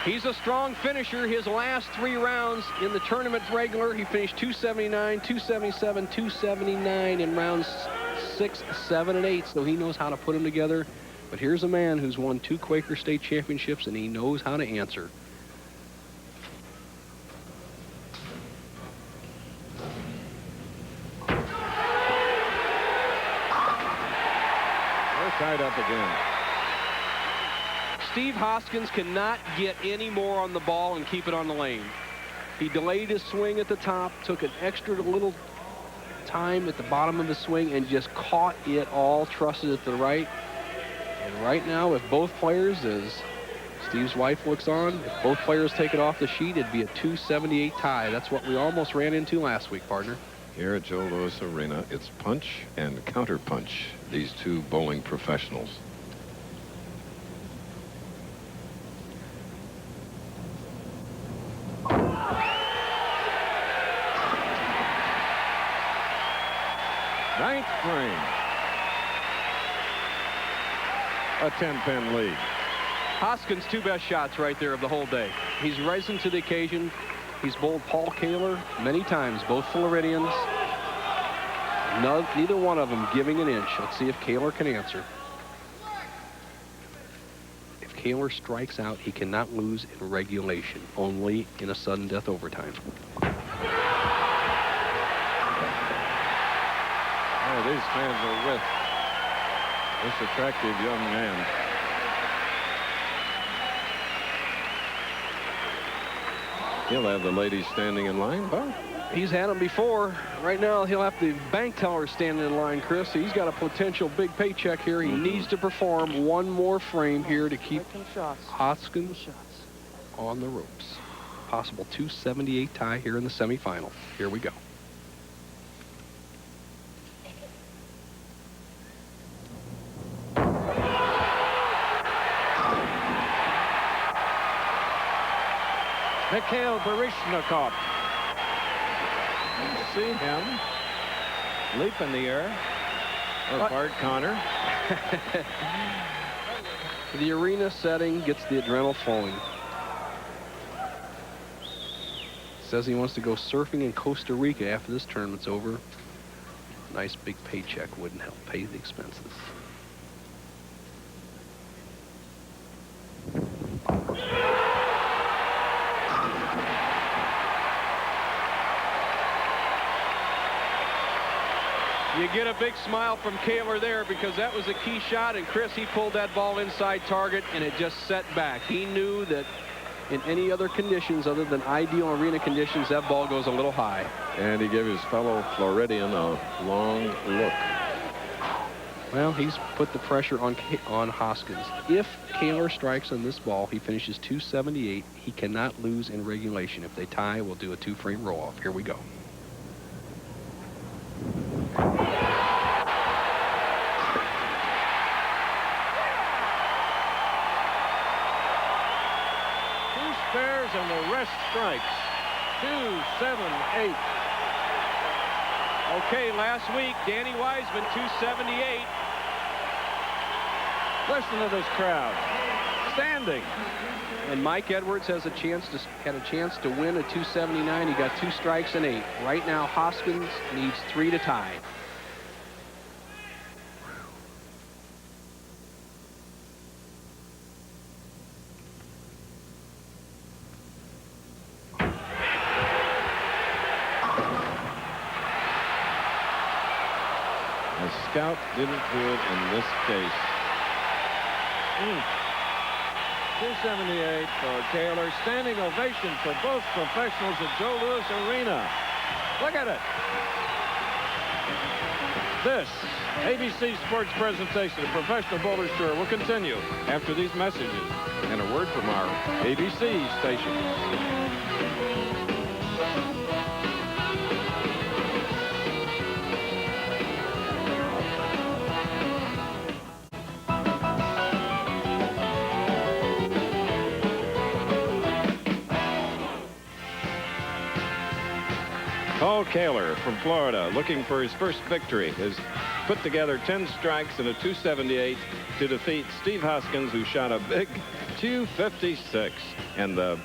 He's a strong finisher. His last 3 rounds in the tournament regular, he finished 279, 277, 279 in rounds 6, 7, and 8, so he knows how to put them together. But here's a man who's won 2 Quaker State championships, and he knows how to answer. They're tied up again. Steve Hoskins cannot get any more on the ball and keep it on the lane. He delayed his swing at the top, took an extra little time at the bottom of the swing, and just caught it all, trusted it to the right. And right now, if both players, as Steve's wife looks on, if both players take it off the sheet, it'd be a 278 tie. That's what we almost ran into last week, partner. Here at Joe Louis Arena, it's punch and counter punch, these 2 bowling professionals. Ninth frame. A 10-pin lead. Hoskins' 2 best shots right there of the whole day. He's risen to the occasion. He's bowled Paul Koehler many times, both Floridians. Neither one of them giving an inch. Let's see if Koehler can answer. If Koehler strikes out, he cannot lose in regulation, only in a sudden death overtime. Oh, these fans are with this attractive young man. He'll have the ladies standing in line, Bo. He's had them before. Right now, he'll have the bank teller standing in line, Chris. He's got a potential big paycheck here. He needs to perform one more frame here to keep Hoskins on the ropes. Possible 278 tie here in the semifinal. Here we go. Mikhail Baryshnikov. See him leap in the air. Or Bart Connor. The arena setting gets the adrenaline flowing. Says he wants to go surfing in Costa Rica after this tournament's over. Nice big paycheck wouldn't help pay the expenses. You get a big smile from Koehler there because that was a key shot, and Chris, he pulled that ball inside target and it just set back. He knew that in any other conditions other than ideal arena conditions, that ball goes a little high. And he gave his fellow Floridian a long look. Well, he's put the pressure on Hoskins. If Koehler strikes on this ball, he finishes 278. He cannot lose in regulation. If they tie, we'll do a two-frame roll-off. Here we go. Spares and the rest strikes. 278. Okay, last week, Danny Wiseman, 278. Listen to this crowd. Standing. And Mike Edwards had a chance to win at 279. He got 2 strikes and 8. Right now, Hoskins needs 3 to tie. The scout didn't do it in this case. 278 for Koehler. Standing ovation for both professionals at Joe Louis Arena. Look at it. This ABC Sports presentation of Professional Bowlers Tour will continue after these messages and a word from our ABC station. Paul Koehler from Florida, looking for his first victory, has put together 10 strikes and a 278 to defeat Steve Hoskins, who shot a big 256. And the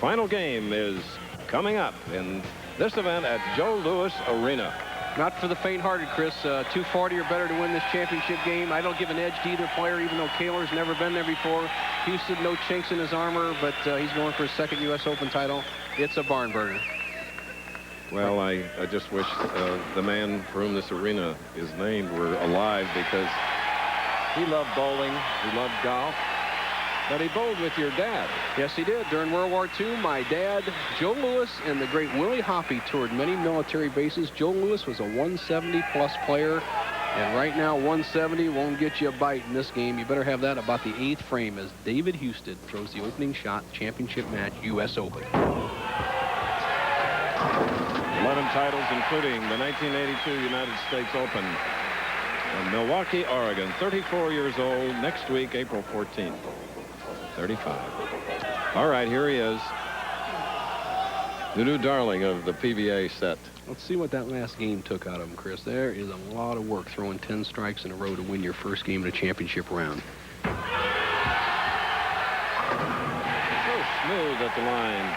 final game is coming up in this event at Joe Louis Arena. Not for the faint-hearted, Chris. 240 or better to win this championship game. I don't give an edge to either player, even though Koehler's never been there before. Husted, no chinks in his armor, but he's going for his second U.S. Open title. It's a barn burner. Well, I just wish the man for whom this arena is named were alive, because he loved bowling, he loved golf, but he bowled with your dad. Yes, he did. During World War II, my dad, Joe Louis, and the great Willie Hoppy toured many military bases. Joe Louis was a 170-plus player, and right now 170 won't get you a bite in this game. You better have that about the 8th frame as David Husted throws the opening shot, championship match, U.S. Open. 11 titles, including the 1982 United States Open in Milwaukee, Oregon. 34 years old. Next week, April 14th. 35. All right, here he is. The new darling of the PBA set. Let's see what that last game took out of him, Chris. There is a lot of work throwing 10 strikes in a row to win your first game in a championship round. So smooth at the line.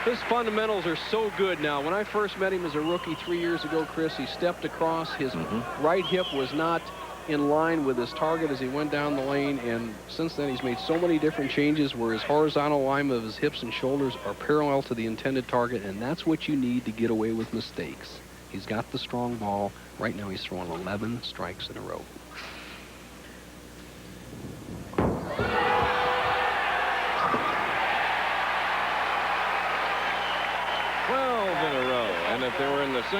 His fundamentals are so good now. When I first met him as a rookie 3 years ago, Chris, he stepped across. His right hip was not in line with his target as he went down the lane, and since then he's made so many different changes where his horizontal alignment of his hips and shoulders are parallel to the intended target, and that's what you need to get away with mistakes. He's got the strong ball. Right now he's throwing 11 strikes in a row.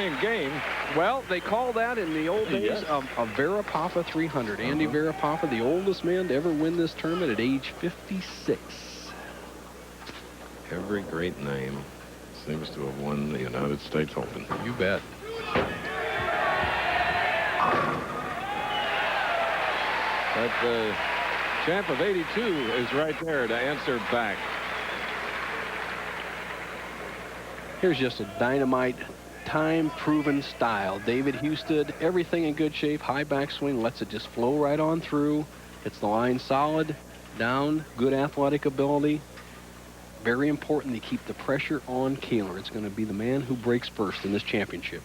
qualifying game. Well, they call that in the old days Yes. a Verapapa 300. Andy Verapapa, the oldest man to ever win this tournament at age 56. Every great name seems to have won the United States Open. You bet. But the champ of '82 is right there to answer back. Here's just a dynamite, time-proven style. David Husted, everything in good shape, high backswing, lets it just flow right on through. Hits the line solid, down, good athletic ability. Very important to keep the pressure on Koehler. It's going to be the man who breaks first in this championship.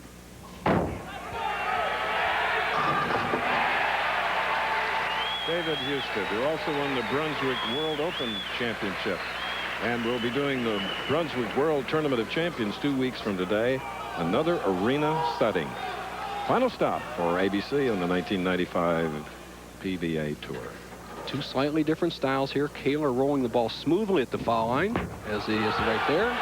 David Husted, who also won the Brunswick World Open Championship, and will be doing the Brunswick World Tournament of Champions 2 weeks from today. Another arena setting. Final stop for ABC on the 1995 PBA Tour. Two slightly different styles here. Koehler rolling the ball smoothly at the foul line, as he is right there.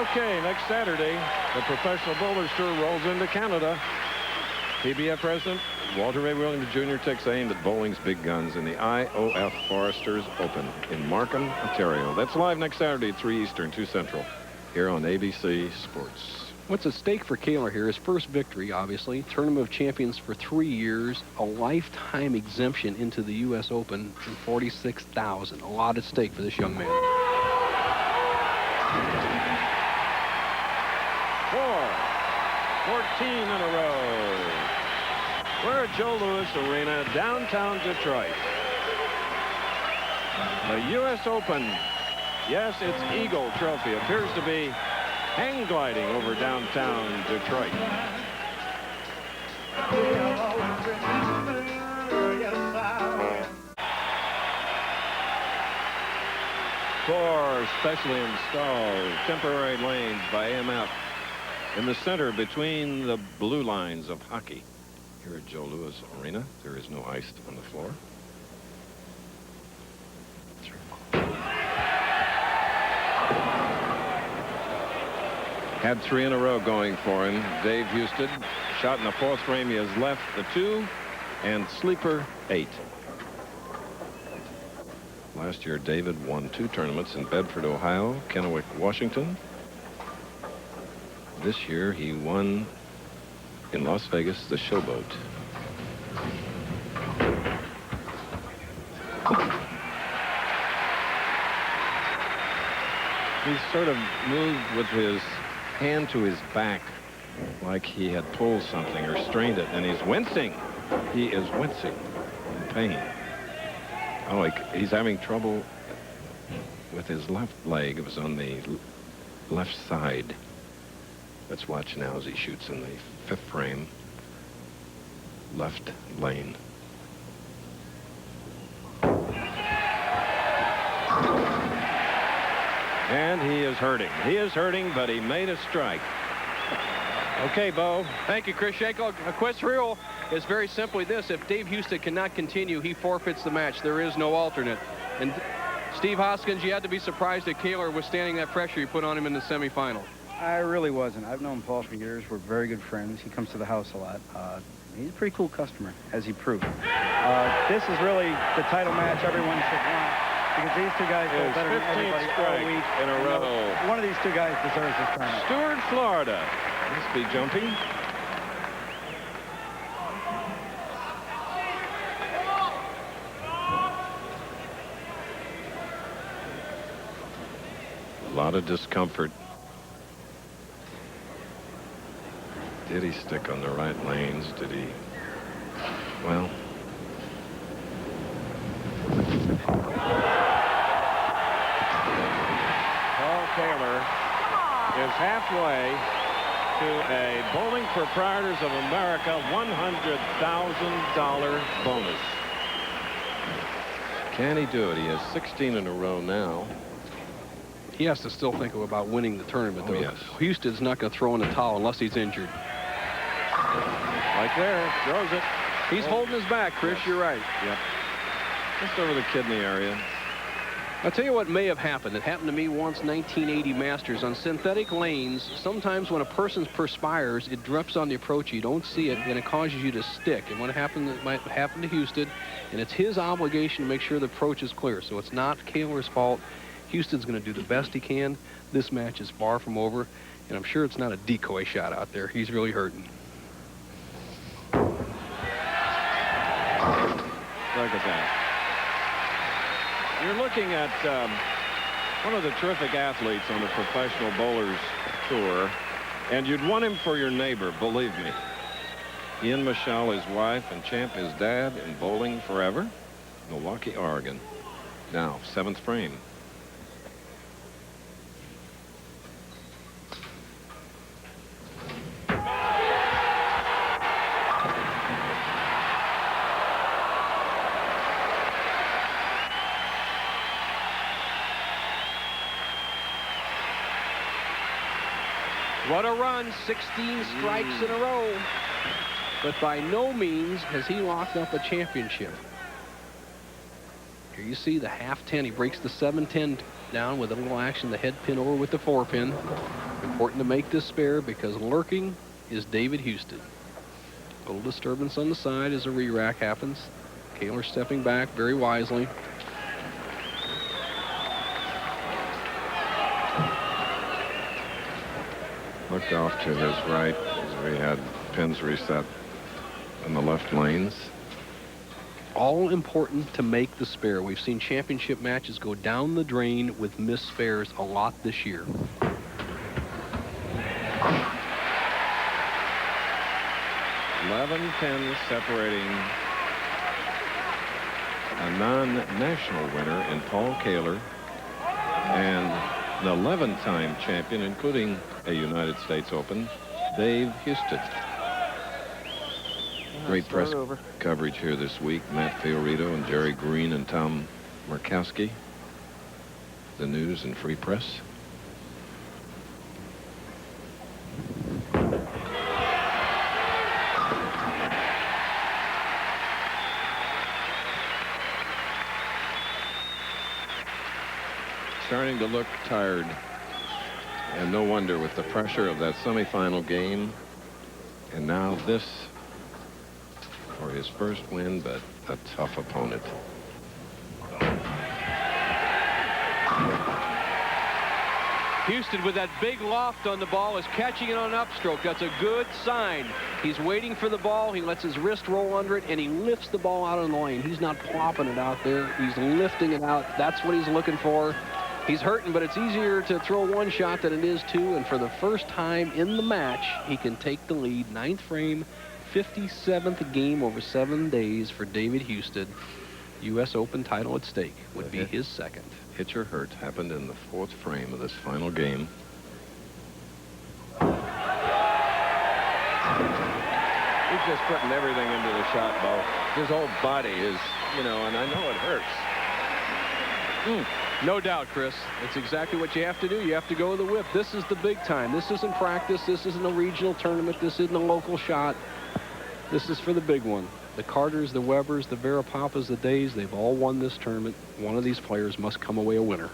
Okay, next Saturday, the Professional Bowlers Tour rolls into Canada. PBF President Walter Ray Williams Jr. takes aim at bowling's big guns in the IOF Foresters Open in Markham, Ontario. That's live next Saturday at 3 Eastern, 2 Central, here on ABC Sports. What's at stake for Koehler here? His first victory, obviously. Tournament of Champions for 3 years. A lifetime exemption into the US Open and $46,000. A lot at stake for this young man. 14 in a row. We're at Joe Louis Arena, downtown Detroit. The U.S. Open. Yes, its Eagle Trophy appears to be hang gliding over downtown Detroit. Four specially installed temporary lanes by AMF in the center between the blue lines of hockey. Here at Joe Louis Arena, there is no ice on the floor. Had 3 in a row going for him. Dave Husted, shot in the 4th frame. He has left the 2 and sleeper 8. Last year, David won 2 tournaments in Bedford, Ohio, Kennewick, Washington. This year, he won in Las Vegas, the Showboat. He sort of moved with his hand to his back like he had pulled something or strained it, and he's wincing. He is wincing in pain. Oh, he's having trouble with his left leg. It was on the left side. Let's watch now as he shoots in the 5th frame. Left lane. And he is hurting. He is hurting, but he made a strike. Okay, Bo. Thank you, Chris Schenkel. A quest rule is very simply this. If Dave Husted cannot continue, he forfeits the match. There is no alternate. And Steve Hoskins, you had to be surprised that Koehler was standing that pressure you put on him in the semifinal. I really wasn't. I've known Paul for years. We're very good friends. He comes to the house a lot. He's a pretty cool customer, as he proved. This is really the title match everyone should want, because these two guys go better than everybody all week in a row. One of these two guys deserves this tournament. Stewart, Florida. Must be jumping. A lot of discomfort. Did he stick on the right lanes? Did he? Well. Paul Koehler is halfway to a Bowling Proprietors of America $100,000 bonus. Can he do it? He has 16 in a row now. He has to still think about winning the tournament, though. Oh, yes. Husted's not going to throw in the towel unless he's injured. Right there, throws it. He's holding his back, Chris. You're right. Yep. Just over the kidney area. I'll tell you what may have happened. It happened to me once, 1980 Masters. On synthetic lanes, sometimes when a person perspires, it drips on the approach. You don't see it, and it causes you to stick. And what happened, it might happen to Husted, and it's his obligation to make sure the approach is clear. So it's not Koehler's fault. Husted's going to do the best he can. This match is far from over, and I'm sure it's not a decoy shot out there. He's really hurting. Look at that. You're looking at one of the terrific athletes on the Professional Bowlers Tour, and you'd want him for your neighbor, believe me. Ian Michelle, his wife, and Champ, his dad, in bowling forever, Milwaukee, Oregon. Now, 7th frame. What a run, 16 strikes in a row. But by no means has he locked up a championship. Here you see the half 10. He breaks the 7-10 down with a little action, the head pin over with the 4-pin. Important to make this spare because lurking is David Husted. A little disturbance on the side as a re-rack happens. Koehler stepping back very wisely. Looked off to his right as we had pins reset in the left lanes. All important to make the spare. We've seen championship matches go down the drain with missed spares a lot this year. $11 pins separating a non-national winner in Paul Koehler and an 11-time champion, including a United States Open, Dave Husted. Great press coverage here this week. Matt Fiorito and Jerry Green and Tom Murkowski. The news and free press. Starting to look tired, and no wonder with the pressure of that semifinal game, and now this for his first win, but a tough opponent. Husted with that big loft on the ball is catching it on an upstroke. That's a good sign. He's waiting for the ball. He lets his wrist roll under it, and he lifts the ball out on the lane. He's not plopping it out there. He's lifting it out. That's what he's looking for. He's hurting, but it's easier to throw one shot than it is two, and for the first time in the match, he can take the lead. 9th frame, 57th game over 7 days for David Husted. US Open title at stake would be his second. Hitcher hurt happened in the 4th frame of this final game. He's just putting everything into the shot, Bo. His whole body is, you know, and I know it hurts. No doubt, Chris. It's exactly what you have to do. You have to go with the whip. This is the big time. This isn't practice. This isn't a regional tournament. This isn't a local shot. This is for the big one. The Carters, the Webbers, the Verapapas, the Days, they've all won this tournament. One of these players must come away a winner.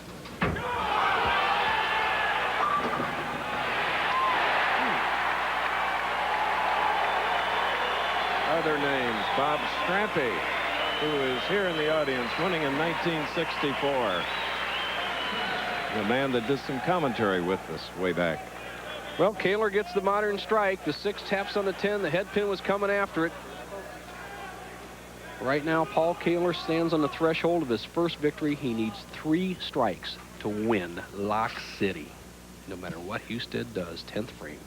Other names, Bob Strampy, who is here in the audience, winning in 1964. The man that did some commentary with us way back. Well, Koehler gets the modern strike. The 6 taps on the 10. The head pin was coming after it. Right now, Paul Koehler stands on the threshold of his first victory. He needs 3 strikes to win Lock City, no matter what Husted does. 10th frame.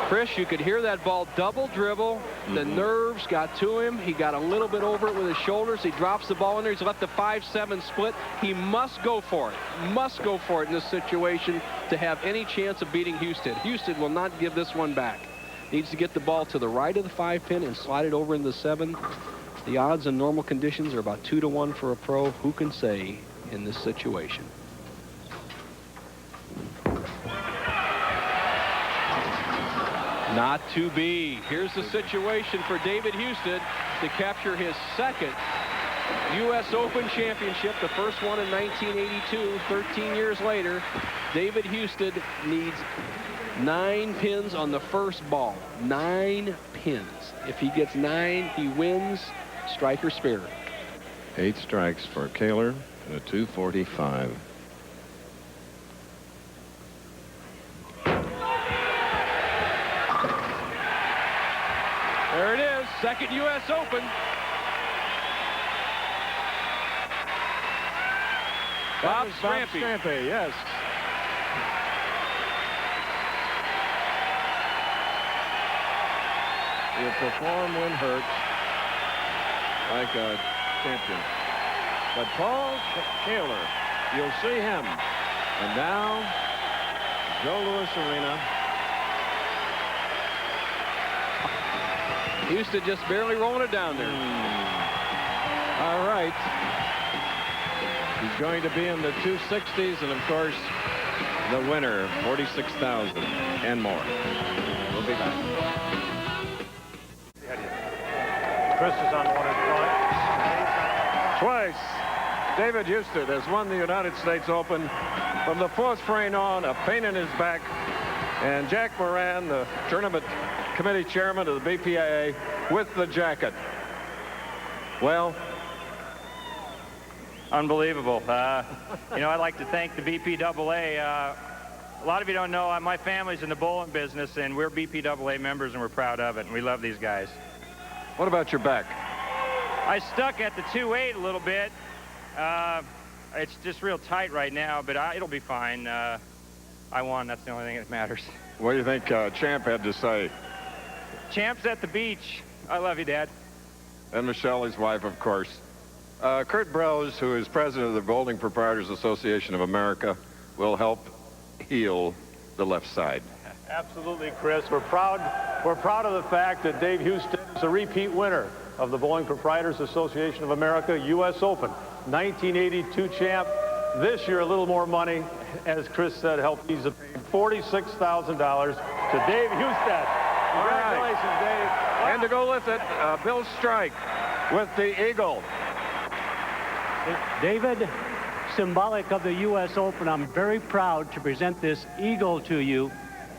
Chris, you could hear that ball double dribble. The nerves got to him. He got a little bit over it with his shoulders. He drops the ball in there. He's left the 5-7 split. He must go for it. Must go for it in this situation to have any chance of beating Husted. Husted will not give this one back. Needs to get the ball to the right of the 5-pin and slide it over into the 7. The odds in normal conditions are about 2-1 for a pro. Who can say in this situation? Not to be. Here's the situation for David Husted to capture his second US Open championship, the first one in 1982, 13 years later. David Husted needs 9 pins on the first ball. 9 pins. If he gets 9, he wins. Striker spirit. 8 strikes for Koehler and a 245. There it is, second US Open. Bob Strampy. Yes. You perform when hurt, like a champion. But Paul Koehler, you'll see him. And now, Joe Louis Arena. Husted just barely rolling it down there. All right. He's going to be in the 260s, and of course, the winner, 46,000 and more. We'll be back. Chris is on the one in front. Twice, David Husted has won the United States Open. From the 4th frame on, a pain in his back. And Jack Moran, the tournament committee chairman of the BPAA, with the jacket. Well, Unbelievable. You know, I'd like to thank the BPAA. A lot of you don't know, my family's in the bowling business, and we're BPAA members, and we're proud of it, and we love these guys. what about your back? I stuck at the 2.8 a little bit. It's just real tight right now, but it'll be fine. I won. That's the only thing that matters. What do you think Champ had to say? Champ's at the beach. I love you, Dad. And Michelle, his wife, of course. Kurt Brose, who is president of the Bowling Proprietors Association of America, will help heal the left side. Absolutely, Chris. We're proud of the fact that Dave Husted is a repeat winner of the Bowling Proprietors Association of America US Open. 1982 champ. This year, a little more money, as Chris said, helped ease the pain. $46,000 to Dave Husted. Congratulations, Dave. And to go with it, Bill Strike with the Eagle. David, symbolic of the U.S. Open, I'm very proud to present this Eagle to you.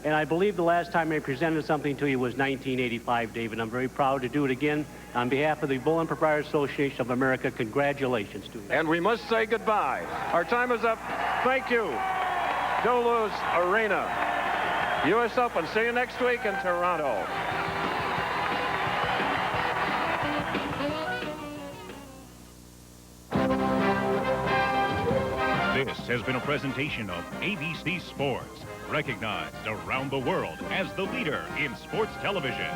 And I believe the last time I presented something to you was 1985, David. I'm very proud to do it again. On behalf of the Bowling Proprietors Association of America, congratulations to you. And we must say goodbye. Our time is up. Thank you. Joe Louis Arena. U.S. Open. See you next week in Toronto. This has been a presentation of ABC Sports, recognized around the world as the leader in sports television.